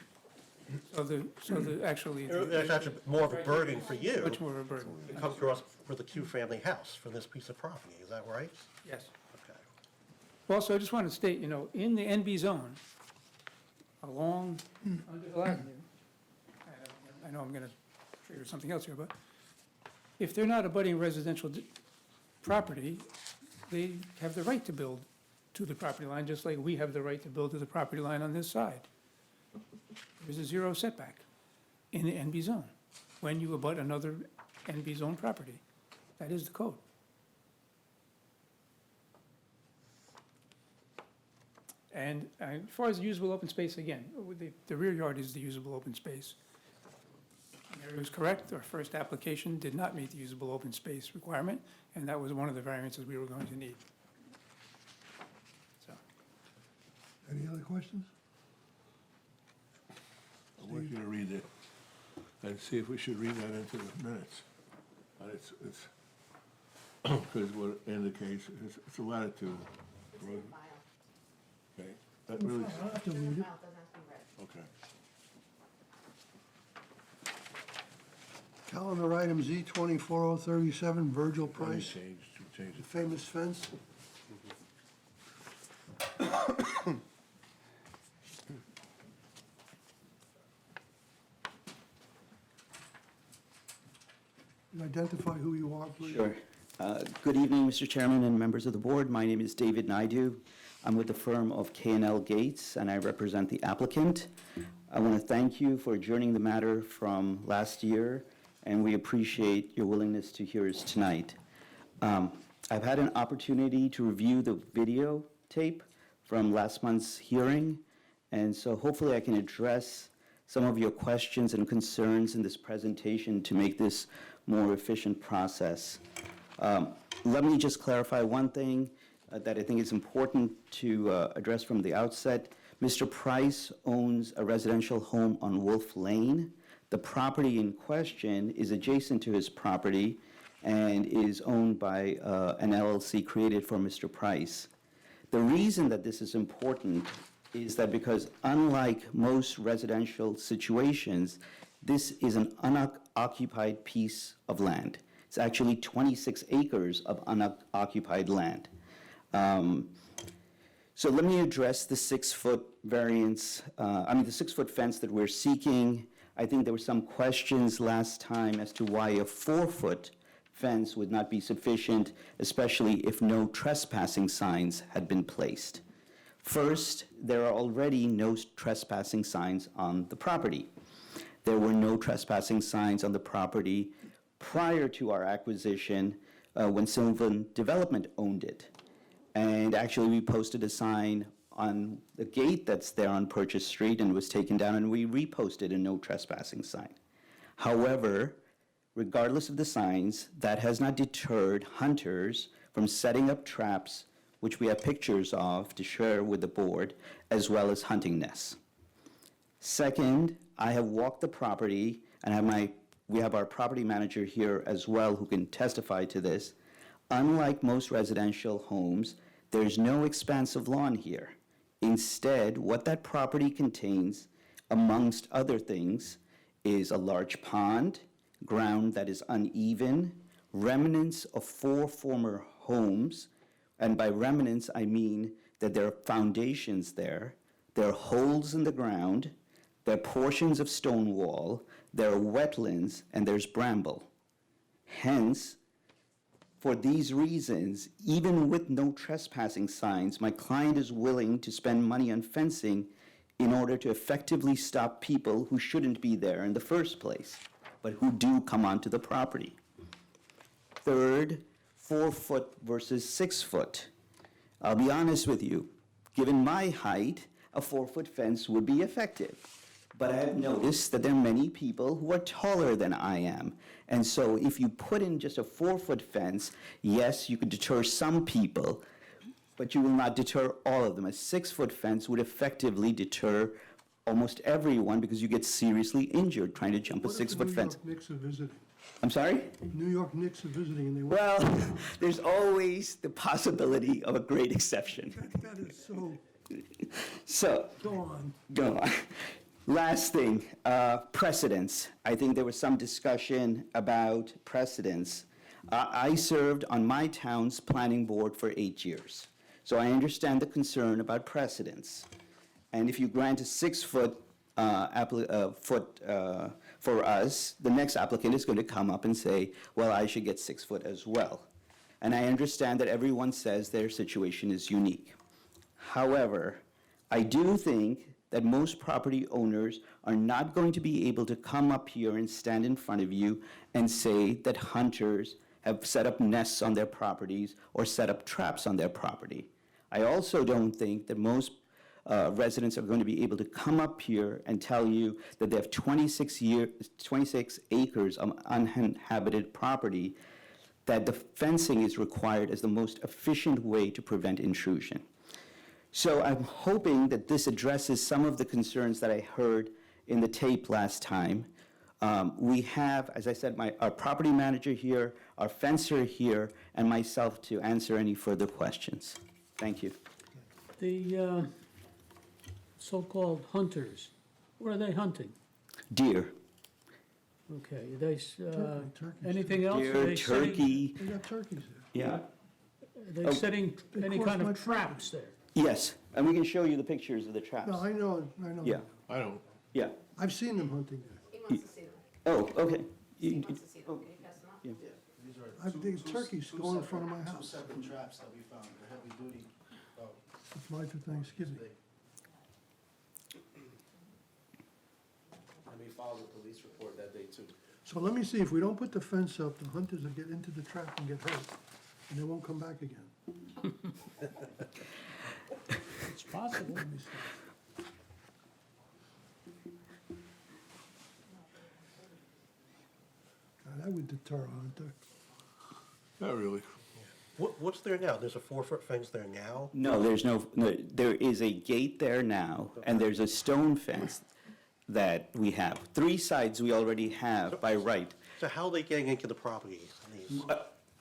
Actually. It's actually more of a burden for you Much more of a burden, to come to us for the two-family house for this piece of property, is that right? yes. Okay. Also, I just want to state, in the NB zone, along Underhill Avenue, I know I'm going to trigger something else here, but if they're not abutting residential property, they have the right to build to the property line, just like we have the right to build to the property line on this side. There's a zero setback in the NB zone when you abut another NB zone property. That is the code. And as far as usable open space, again, the rear yard is the usable open space. Mary was correct, our first application did not meet the usable open space requirement, and that was one of the variances we were going to need. So, Any other questions? I want you to read it and see if we should read that into the minutes. It's, because what it indicates, it's a latitude. Okay, that really, I'll have to read it. okay. Calendar item Z24037, Virgil Let me Price, change the it. famous fence. Identify who you are, please. Sure. Good evening, Mr. Chairman and members of the board. My name is David Naidu. I'm with the firm of K&L Gates, and I represent the applicant. I want to thank you for adjourning the matter from last year, and we appreciate your willingness to hear us tonight. I've had an opportunity to review the videotape from last month's hearing, and so hopefully I can address some of your questions and concerns in this presentation to make this more efficient process. Let me just clarify one thing that I think is important to address from the outset. Mr. Price owns a residential home on Wolf Lane. The property in question is adjacent to his property and is owned by an LLC created for Mr. Price. The reason that this is important is that because unlike most residential situations, this is an unoccupied piece of land. It's actually 26 acres of unoccupied land. So let me address the 6-foot variance, the 6-foot fence that we're seeking. I think there were some questions last time as to why a 4-foot fence would not be sufficient, especially if no trespassing signs had been placed. First, there are already no trespassing signs on the property. There were no trespassing signs on the property prior to our acquisition when Sylvan Development owned it. And actually, we posted a sign on the gate that's there on Purchase Street and was taken down, and we reposted a no trespassing sign. However, regardless of the signs, that has not deterred hunters from setting up traps, which we have pictures of to share with the board, as well as hunting nests. Second, I have walked the property, and we have our property manager here as well who can testify to this. Unlike most residential homes, there's no expansive lawn here. Instead, what that property contains, amongst other things, is a large pond, ground that is uneven, remnants of 4 former homes, and by remnants I mean that there are foundations there are holes in the ground, there are portions of stone wall, there are wetlands, and there's bramble. Hence, for these reasons, even with no trespassing signs, my client is willing to spend money on fencing in order to effectively stop people who shouldn't be there in the first place, but who do come onto the property. Third, 4-foot versus 6-foot. I'll be honest with you, given my height, a 4-foot fence would be effective. But I have noticed that there are many people who are taller than I am. And so if you put in just a 4-foot fence, yes, you could deter some people, but you will not deter all of them. A 6-foot fence would effectively deter almost everyone because you get seriously injured trying to jump a What if the 6-foot New fence. York Knicks are visiting? I'm sorry? New York Knicks are visiting and they want, Well, there's always the possibility of a great exception. that is so, So, go on. go on. Last thing, precedents. I think there was some discussion about precedents. I served on my town's planning board for 8 years, so I understand the concern about precedents. And if you grant a 6-foot for us, the next applicant is going to come up and say, well, I should get 6 foot as well. And I understand that everyone says their situation is unique. However, I do think that most property owners are not going to be able to come up here and stand in front of you and say that hunters have set up nests on their properties or set up traps on their property. I also don't think that most residents are going to be able to come up here and tell you that they have 26 acres of uninhabited property, that the fencing is required as the most efficient way to prevent intrusion. So I'm hoping that this addresses some of the concerns that I heard in the tape last time. We have, as I said, our property manager here, our fencer here, and myself to answer any further questions. Thank you. The so-called hunters, where are they hunting? Deer. Okay, they, turkeys. anything else? Are Deer, they setting- turkey, They got turkeys there. yeah. Are they setting They any cross kind my of traps there? Yes, and we can show you the pictures of the traps. No, I know. Yeah, I don't, yeah. I've seen them hunting there. He wants to see them. Oh, okay. He wants to see them. Can you pass them up? I've seen turkeys go in front of my Two house. separate traps that we found, the heavy duty, Applied to Thanksgiving. and we filed a police report that day too. So let me see, if we don't put the fence up, the hunters will get into the trap and get hurt, and they won't come back again. It's possible. Let me see. Now, that would deter a hunter. not really. What's there now? There's a 4-foot fence there now? No, there is a gate there now, and there's a stone fence that we have. 3 sides we already have by right. So how are they getting into the property? These-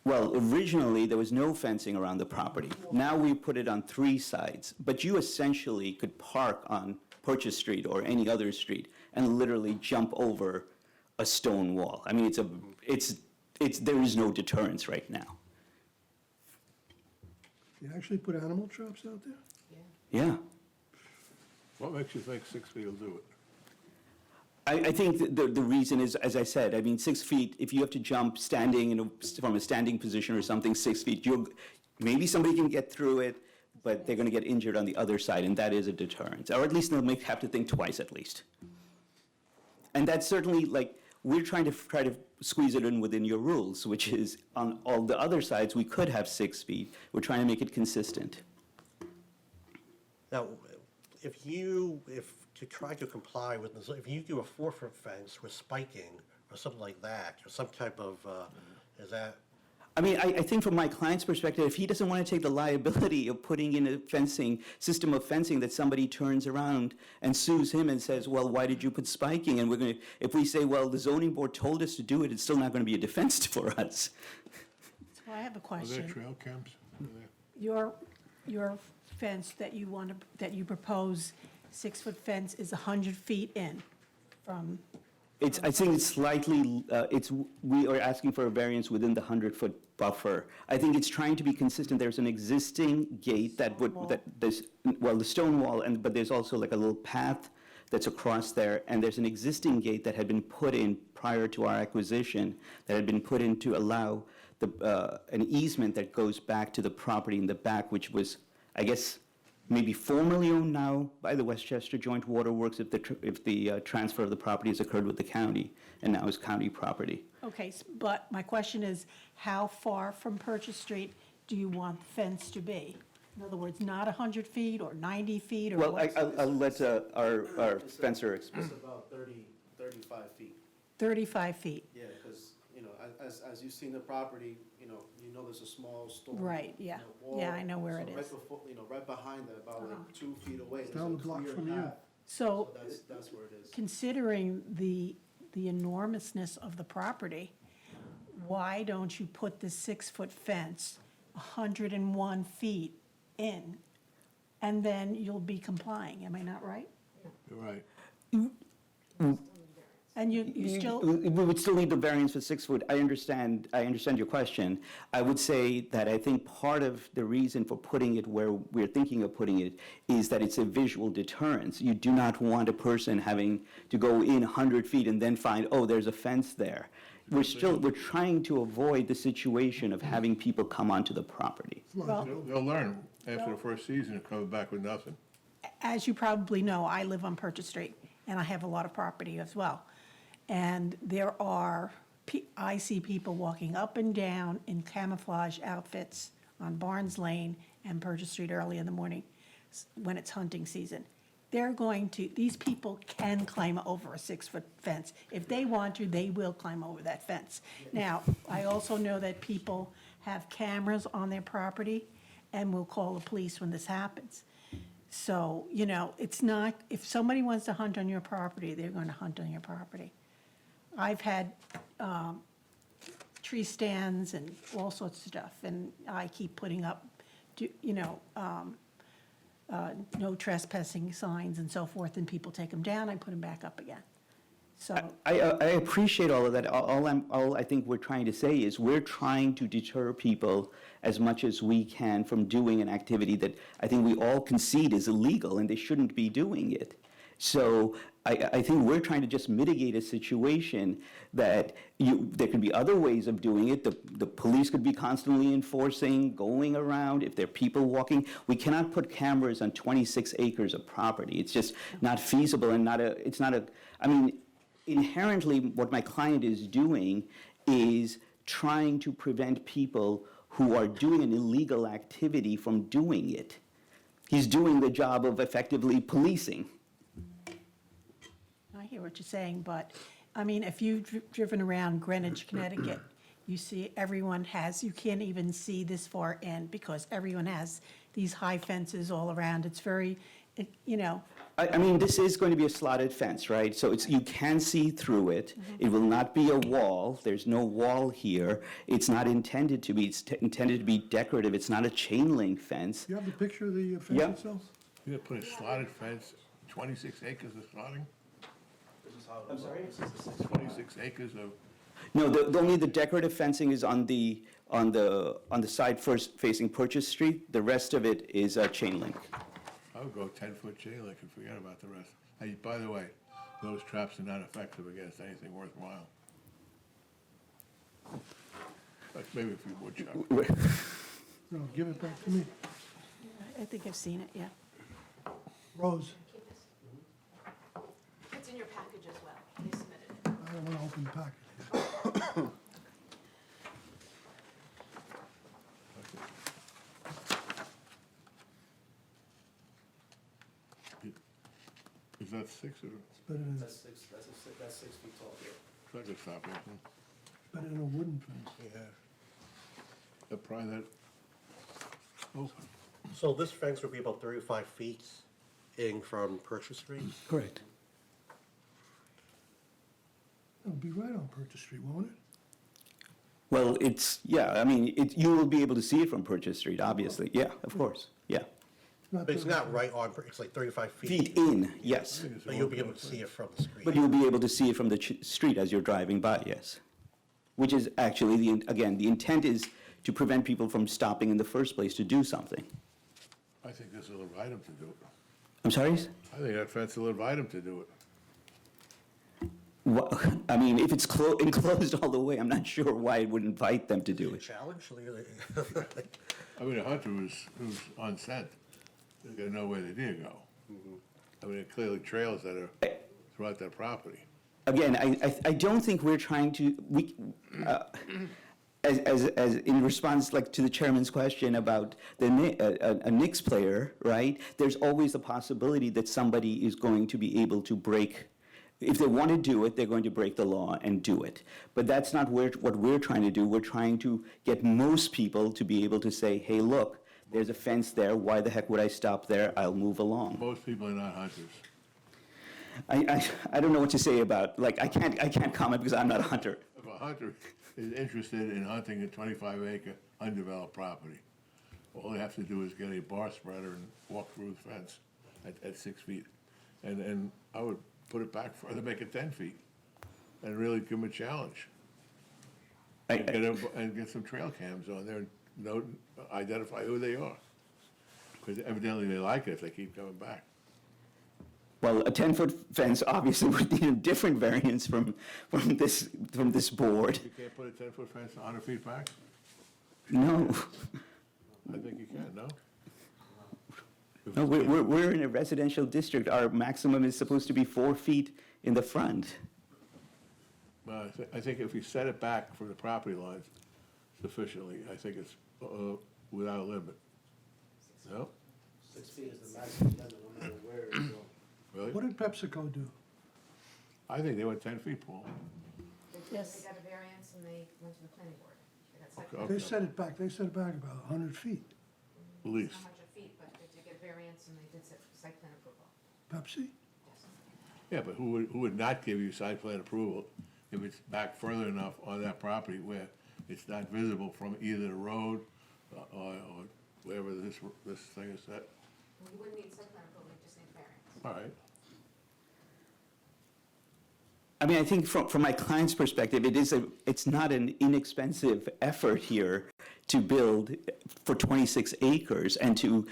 Well, originally, there was no fencing around the property. Now we put it on 3 sides, but you essentially could park on Purchase Street or any other street and literally jump over a stone wall. I mean, there is no deterrence right now. You actually put animal traps out there? Yeah. What makes you think 6 feet will do it? I think that the reason is, as I said, I mean, 6 feet, if you have to jump standing from a standing position or something, 6 feet, maybe somebody can get through it, but they're going to get injured on the other side, and that is a deterrent. Or at least they'll have to think twice at least. And that's certainly, like, we're trying to squeeze it in within your rules, which is on all the other sides, we could have 6 feet. We're trying to make it consistent. Now, to try to comply with this, if you do a 4-foot fence with spiking or something like that, or some type of, is that, I mean, I think from my client's perspective, if he doesn't want to take the liability of putting in a system of fencing that somebody turns around and sues him and says, well, why did you put spiking? And if we say, well, the zoning board told us to do it, it's still not going to be a defense for us. So I have a Are there question. trail cams? Are there? Your fence that you propose, 6-foot fence, is 100 feet in from, I think it's slightly, we are asking for a variance within the 100-foot buffer. I think it's trying to be consistent. There's an existing gate the stone wall, but there's also like a little path that's across there, and there's an existing gate that had been put in prior to our acquisition, that had been put in to allow an easement that goes back to the property in the back, which was, I guess, maybe formerly owned now by the Westchester Joint Waterworks if the transfer of the property has occurred with the county, and now is county property. okay, but my question is, how far from Purchase Street do you want the fence to be? In other words, not 100 feet or 90 feet or Well, what? I'll let our fencer It's explain. about 35 feet. 35 feet, Yeah, because, you know, as you've seen the property, you know there's a small store. Right, yeah. wall. Yeah, I know where it So is. right before, right behind that, about like 2 feet away, there's down a the block clear from you. path. So That's where it is. considering the enormousness of the property, why don't you put the 6-foot fence 101 feet in, and then you'll be complying, am I not right? You're right. And you still, We would still need the variance for 6 foot. I understand your question. I would say that I think part of the reason for putting it where we're thinking of putting it is that it's a visual deterrence. You do not want a person having to go in 100 feet and then find, oh, there's a fence there. We're trying to avoid the situation of having people come onto the property. well, They'll learn after the first season and come back with nothing. as you probably know, I live on Purchase Street, and I have a lot of property as well. And there are, I see people walking up and down in camouflage outfits on Barnes Lane and Purchase Street early in the morning when it's hunting season. These people can climb over a 6-foot fence. If they want to, they will climb over that fence. Now, I also know that people have cameras on their property and will call the police when this happens. So, you know, it's not, if somebody wants to hunt on your property, they're going to hunt on your property. I've had tree stands and all sorts of stuff, and I keep putting up, no trespassing signs and so forth, and people take them down, I put them back up again. So, I appreciate all of that. All I think we're trying to say is we're trying to deter people as much as we can from doing an activity that I think we all concede is illegal and they shouldn't be doing it. So I think we're trying to just mitigate a situation that there could be other ways of doing it. The police could be constantly enforcing, going around, if there are people walking. We cannot put cameras on 26 acres of property. It's just not feasible and I mean, inherently what my client is doing is trying to prevent people who are doing an illegal activity from doing it. He's doing the job of effectively policing. I hear what you're saying, but, I mean, if you've driven around Greenwich, Connecticut, you see you can't even see this far in because everyone has these high fences all around. It's very, I mean, this is going to be a slotted fence, right? So you can see through it. It will not be a wall. There's no wall here. It's not intended to be. It's intended to be decorative. It's not a chain link fence. You have the picture of the fence Yeah. itself? You're gonna put a slotted fence, 26 acres of slotting? I'm sorry? 26 acres of, No, only the decorative fencing is on the side first facing Purchase Street. The rest of it is chain link. I would go 10-foot chain link and forget about the rest. Hey, by the way, those traps are not effective against anything worthwhile. Like maybe a few woodchuck. No, give it back to me. I think I've seen it, yeah. Rose, It's in your package as well. They submitted it. I don't want to open the package. Is that 6 or, It's better than, That's 6 feet tall. I could stop it. better than a wooden fence. Yeah. Pry that open. So this fence would be about 35 feet in from Purchase Street? Correct. It'll be right on Purchase Street, won't it? Well, I mean, you will be able to see it from Purchase Street, obviously. Yeah, of course, yeah. Not But it's 35. not right on, it's like 35 Feet feet. in, yes. But you'll be able to see it from the street. But you'll be able to see it from the street as you're driving by, yes. Which is actually, again, the intent is to prevent people from stopping in the first place to do something. I think this will invite them to do it. I'm sorry? I think that fence will invite them to do it. I mean, if it's enclosed all the way, I'm not sure why it would invite them to do it. Challenge? I mean, a hunter who's on scent, they're gonna know where the deer go. I mean, there are clearly trails that are throughout that property. Again, I don't think we're trying to, as in response, like, to the chairman's question about a Knicks player, right? There's always the possibility that somebody is going to be able to break, if they want to do it, they're going to break the law and do it. But that's not what we're trying to do. We're trying to get most people to be able to say, hey, look, there's a fence there. Why the heck would I stop there? I'll move along. Most people are not hunters. I don't know what to say about, like, I can't comment because I'm not a hunter. If a hunter is interested in hunting a 25-acre undeveloped property, all they have to do is get a bar spreader and walk through the fence at 6 feet. And I would put it back further, make it 10 feet, and really give them a challenge. And get some trail cams on there and identify who they are. Because evidently they like it if they keep coming back. Well, a 10-foot fence obviously would need a different variance from this board. You can't put a 10-foot fence 100 feet back? No. I think you can, no? No, we're in a residential district. Our maximum is supposed to be 4 feet in the front. Well, I think if you set it back from the property lines sufficiently, I think it's without a limit. No? 6 feet is the maximum limit, no matter where it's going. Really? What did PepsiCo do? I think they went 10 feet, Paul. Yes. They got a variance and they went to the planning board. They got site Okay. They set it back about 100 feet. At least. Not much a feet, but they did get variance and they did site plan approval. Pepsi? Yes. Yeah, but who would not give you site plan approval if it's back further enough on that property where it's not visible from either the road or wherever this thing is set? Well, you wouldn't need site plan approval, you just need variance. All right. I mean, I think from my client's perspective, it's not an inexpensive effort here to build for 26 acres and to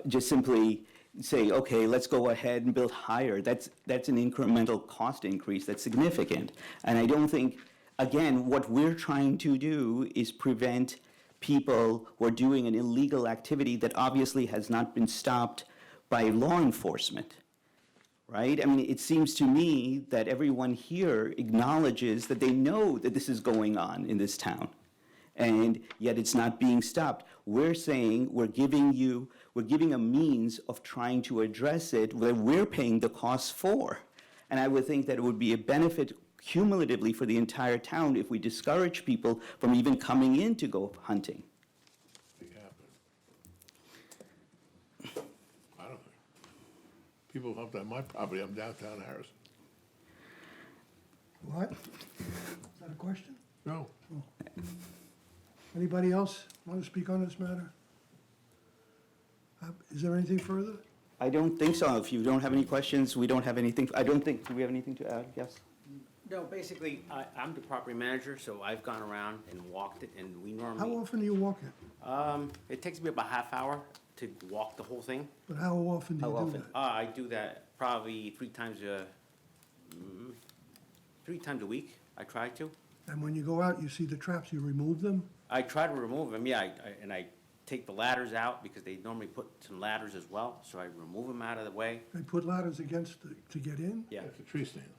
just simply say, okay, let's go ahead and build higher. That's an incremental cost increase that's significant. And I don't think, again, what we're trying to do is prevent people who are doing an illegal activity that obviously has not been stopped by law enforcement. Right? I mean, it seems to me that everyone here acknowledges that they know that this is going on in this town, and yet it's not being stopped. We're saying we're giving a means of trying to address it where we're paying the costs for. And I would think that it would be a benefit cumulatively for the entire town if we discourage people from even coming in to go hunting. People humped on my property. I'm downtown Harrison. What? Is that a question? No. Anybody else want to speak on this matter? Is there anything further? I don't think so. If you don't have any questions, we don't have anything. I don't think, do we have anything to add? Yes? No, basically, I'm the property manager, so I've gone around and walked it, and we How normally, often do you walk it? it takes me about a half hour to walk the whole thing. But how often do How you do often? that? I do that probably 3 times a week, I try to. And when you go out, you see the traps, you remove them? I try to remove them, yeah, and I take the ladders out, because they normally put some ladders as well, so I remove them out of the way, They put ladders against to get in? yeah. It's a tree stand.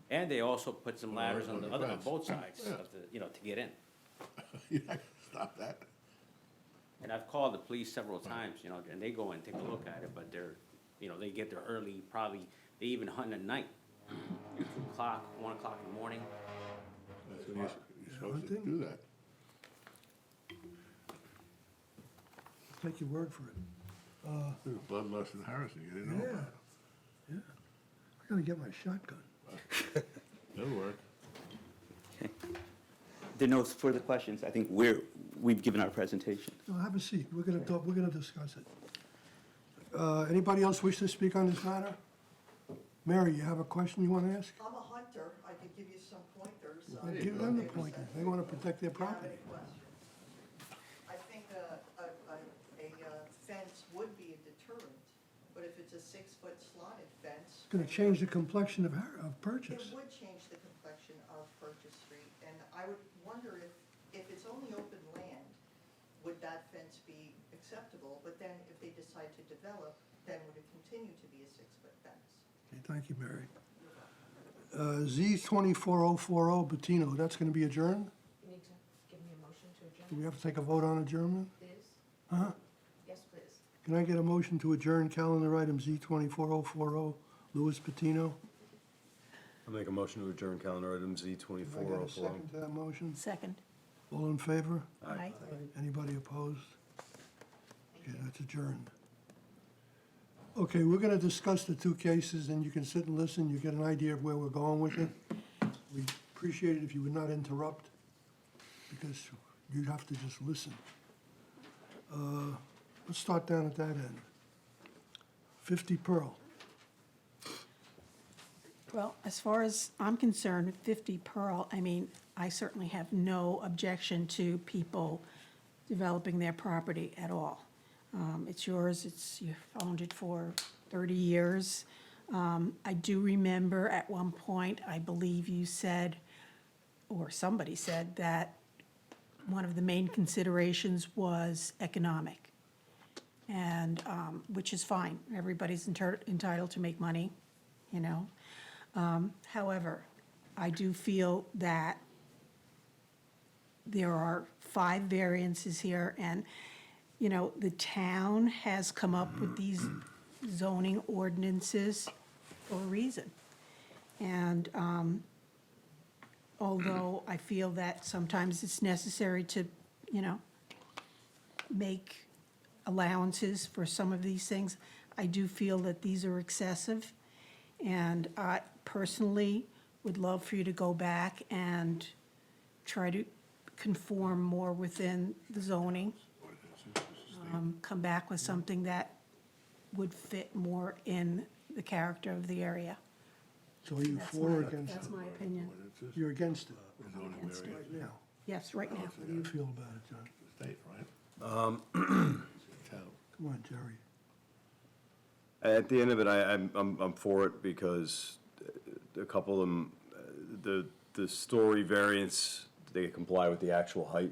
And they also put some ladders on on the the other, on fence. both sides Yeah. of the, to get in. You're not gonna stop that. And I've called the police several times, and they go and take a look at it, but they're, they get there early, probably, they even hunt at night. 2 o'clock, 1 o'clock in the morning. That's when you're supposed to hunting? do that. Take your word for it. There's bloodlust in Harrison. You didn't know Yeah, about yeah. I gotta get my shotgun. it. That'll work. There are no further questions. I think we've given our presentation. No, have a seat. We're gonna discuss it. Anybody else wish to speak on this matter? Mary, you have a question you want to ask? I'm a hunter, I could give you some pointers. Give them the pointers. They want to protect their property. I think a fence would be a deterrent, but if it's a 6-foot slotted fence. It's gonna change the complexion of Purchase. It would change the complexion of Purchase Street, and I would wonder if it's only open land, would that fence be acceptable? But then if they decide to develop, then would it continue to be a 6-foot fence? Okay, thank you, Mary. Z 24040 Bettino, that's gonna be adjourned? You need to Do we have to take a vote on adjournment? Please? Huh? Yes, please. Can I get a motion to adjourn calendar item Z24040, Louis Patino? I'll make a motion to adjourn calendar item Z Can I get a 2404. second to that motion? Second. All in favor? Aye. Anybody opposed? Okay, that's adjourned. Okay, we're gonna discuss the two cases, and you can sit and listen, you get an idea of where we're going with it. We appreciate it if you would not interrupt, because you'd have to just listen. Let's start down at that end. 50 Pearl. Well, as far as I'm concerned, 50 Pearl, I mean, I certainly have no objection to people developing their property at all. It's yours, you've owned it for 30 years. I do remember at one point, I believe you said, or somebody said, that one of the main considerations was economic. And, which is fine, everybody's entitled to make money, you know? However, I do feel that there are 5 variances here, and, you know, the town has come up with these zoning ordinances for a reason. And although I feel that sometimes it's necessary to, you know, make allowances for some of these things, I do feel that these are excessive. And I personally would love for you to go back and try to conform more within the zoning. Come back with something that would fit more in the character of the area. So are you for or against it? That's my opinion. You're against it Against it. right now. Yes, right now. How do you feel about it, John? State, right? Town. Come on, Jerry. At the end of it, I'm for it because a couple of them, the story variance, they comply with the actual height.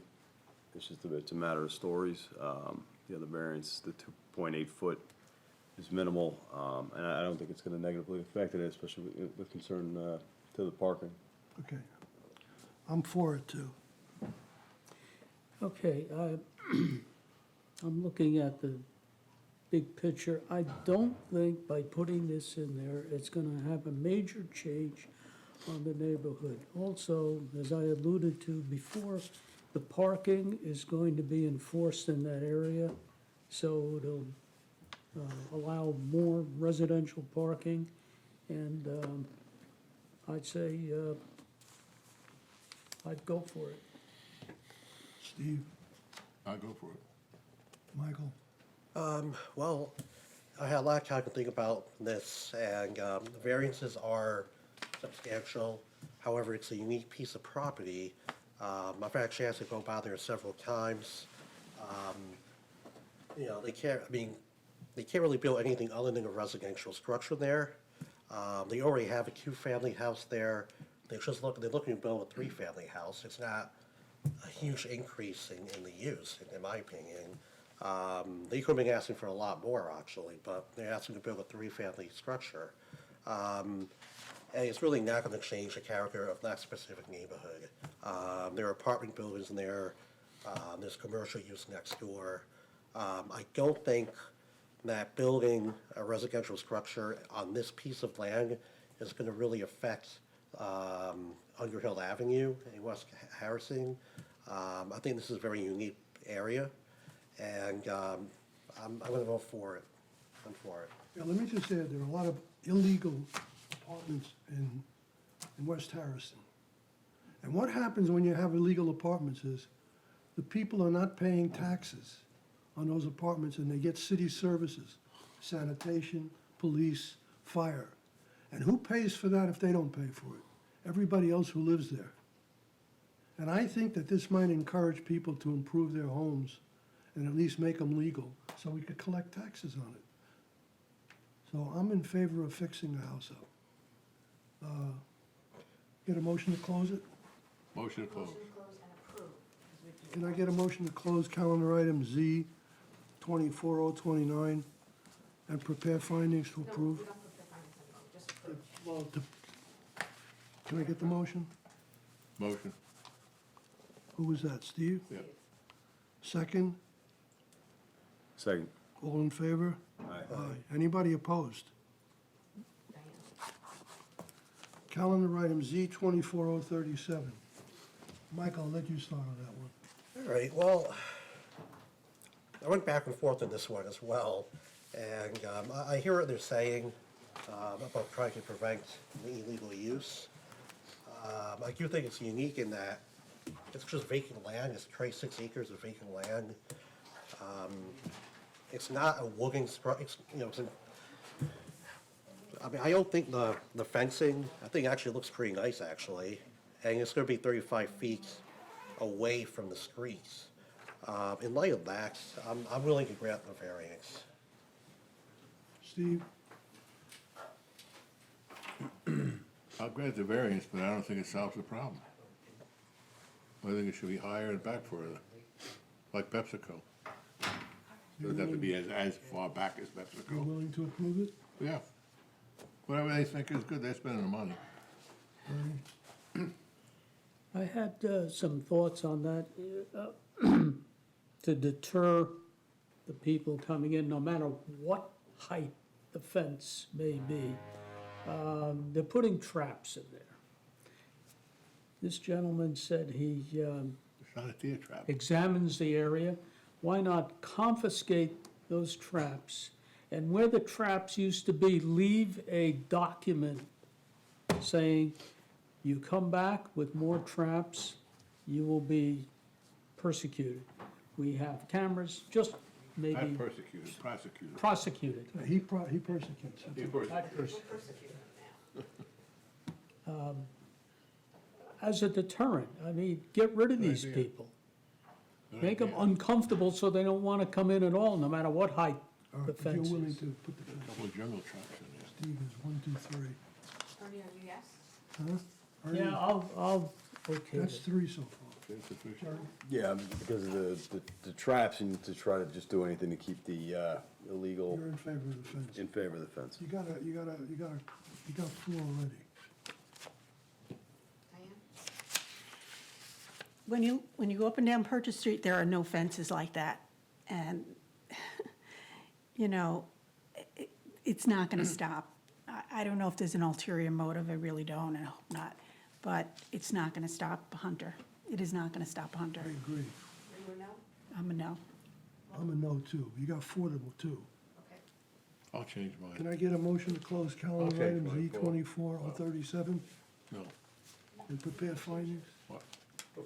It's a matter of stories. The other variance, the 2.8 foot is minimal, and I don't think it's gonna negatively affect it, especially with concern to the parking. Okay. I'm for it, too. Okay, I'm looking at the big picture. I don't think by putting this in there, it's gonna have a major change on the neighborhood. Also, as I alluded to before, the parking is going to be enforced in that area, so it'll allow more residential parking, and I'd say I'd go for it. Steve, I'll go for it. Michael? Well, I had a lot of time to think about this, and the variances are substantial. However, it's a unique piece of property. I've had a chance to go by there several times. You know, they can't really build anything other than a residential structure there. They already have a 2-family house there. They're looking to build a 3-family house. It's not a huge increase in the use, in my opinion. They could have been asking for a lot more, actually, but they're asking to build a 3-family structure. And it's really not going to change the character of that specific neighborhood. There are apartment buildings in there. There's commercial use next door. I don't think that building a residential structure on this piece of land is going to really affect Underhill Avenue in West Harrison. I think this is a very unique area, and I'm going to vote for it. I'm for it. Yeah, let me just add, there are a lot of illegal apartments in West Harrison. And what happens when you have illegal apartments is the people are not paying taxes on those apartments, and they get city services, sanitation, police, fire. And who pays for that if they don't pay for it? Everybody else who lives there. And I think that this might encourage people to improve their homes and at least make them legal, so we could collect taxes on it. So I'm in favor of fixing the house up. Get a motion to close it? Motion to close. Motion to close and approve. 'Cause we do- Can I get a motion to close calendar item Z 24029 and prepare findings to No, approve? we don't put the findings in, vote, just approve. Well, Can I get the motion? Motion. Who was that, Steve? Yeah. Second? Second. All in favor? Aye. Anybody opposed? Diane. Calendar item Z 24037. Michael, I'll let you start on that one. All right, well, I went back and forth on this one as well, and I hear what they're saying about trying to prevent the illegal use. I do think it's unique in that it's just vacant land, it's 26 acres of vacant land. It's not a wooding, it's, you know, it's I mean, I don't think the fencing, I think it actually looks pretty nice, actually, and it's gonna be 35 feet away from the streets. In light of that, I'm willing to grant the variance. Steve? I'll grant the variance, but I don't think it solves the problem. I think it should be higher and back further, like PepsiCo. Doesn't have to be as far back as You're PepsiCo. willing to approve it? Yeah. Whatever they think is good, they're spending the money. I had some thoughts on that. To deter the people coming in, no matter what height the fence may be. They're putting traps in there. This gentleman said he It's not a deer trap. examines the area. Why not confiscate those traps? And where the traps used to be, leave a document saying, you come back with more traps, you will be persecuted. We have cameras, just maybe Not persecuted, prosecuted. prosecuted. He persecutes. He persecutes. Not as a deterrent. I mean, get rid of these idea. people. Make them uncomfortable so they don't want to come in at all, no matter what height All the right, if you're fence willing is. to put the fence, Couple of jungle traps in there. Steve is 1, 2, 3. Ernie, are you yes? Huh? Ernie? Yeah, I'll, okay. That's 3 so far. It's sufficient. Yeah, because of the traps and to try to just do anything to keep the illegal You're in favor of the fence. in favor of the fence. You got 4 already. Diane? When you go up and down Purchase Street, there are no fences like that. And, you know, it's not gonna stop. I don't know if there's an ulterior motive, I really don't, and I hope not. But it's not gonna stop a hunter. It is not gonna stop a hunter. I agree. You were no? I'm a no. I'm a no too. You got 4 to 2. Okay. I'll change Can mine. I get a motion to close calendar change item mine, Z Paul. 24037 No. and prepare findings? What?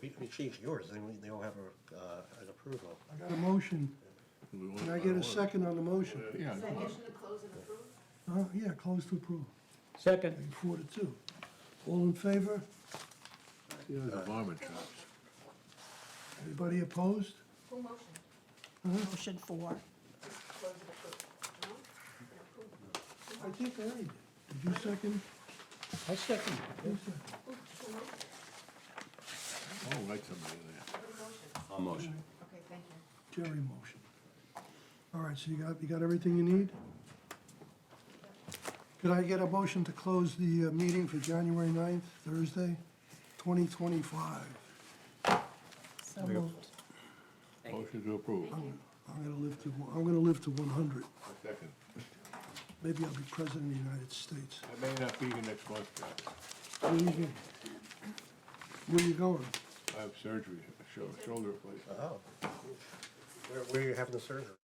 If you change yours, then they don't have an approval. I got a motion. Can I get a second on the motion? Yeah, come on. Motion to close and approve? Yeah, close to approve. Second, 4 to 2. All in favor? See, those are varmint traps. Anybody opposed? Full motion. Motion for. Close and approve. No? And approve. I think I did. Did you second? I second. Who seconded? Full motion. I'll write somebody in there. Full motion. I'll motion. Okay, thank you. Jerry motion. All right, so you got everything you need? Could I get a motion to close the meeting for January 9th, Thursday, 2025? So moved. Motion to approve. I'm gonna live to 100. Second. Maybe I'll be president of the United States. I may not be here next month, Jack. Where you going? I have surgery, a shoulder replacement. Oh. Where are you having the surgery?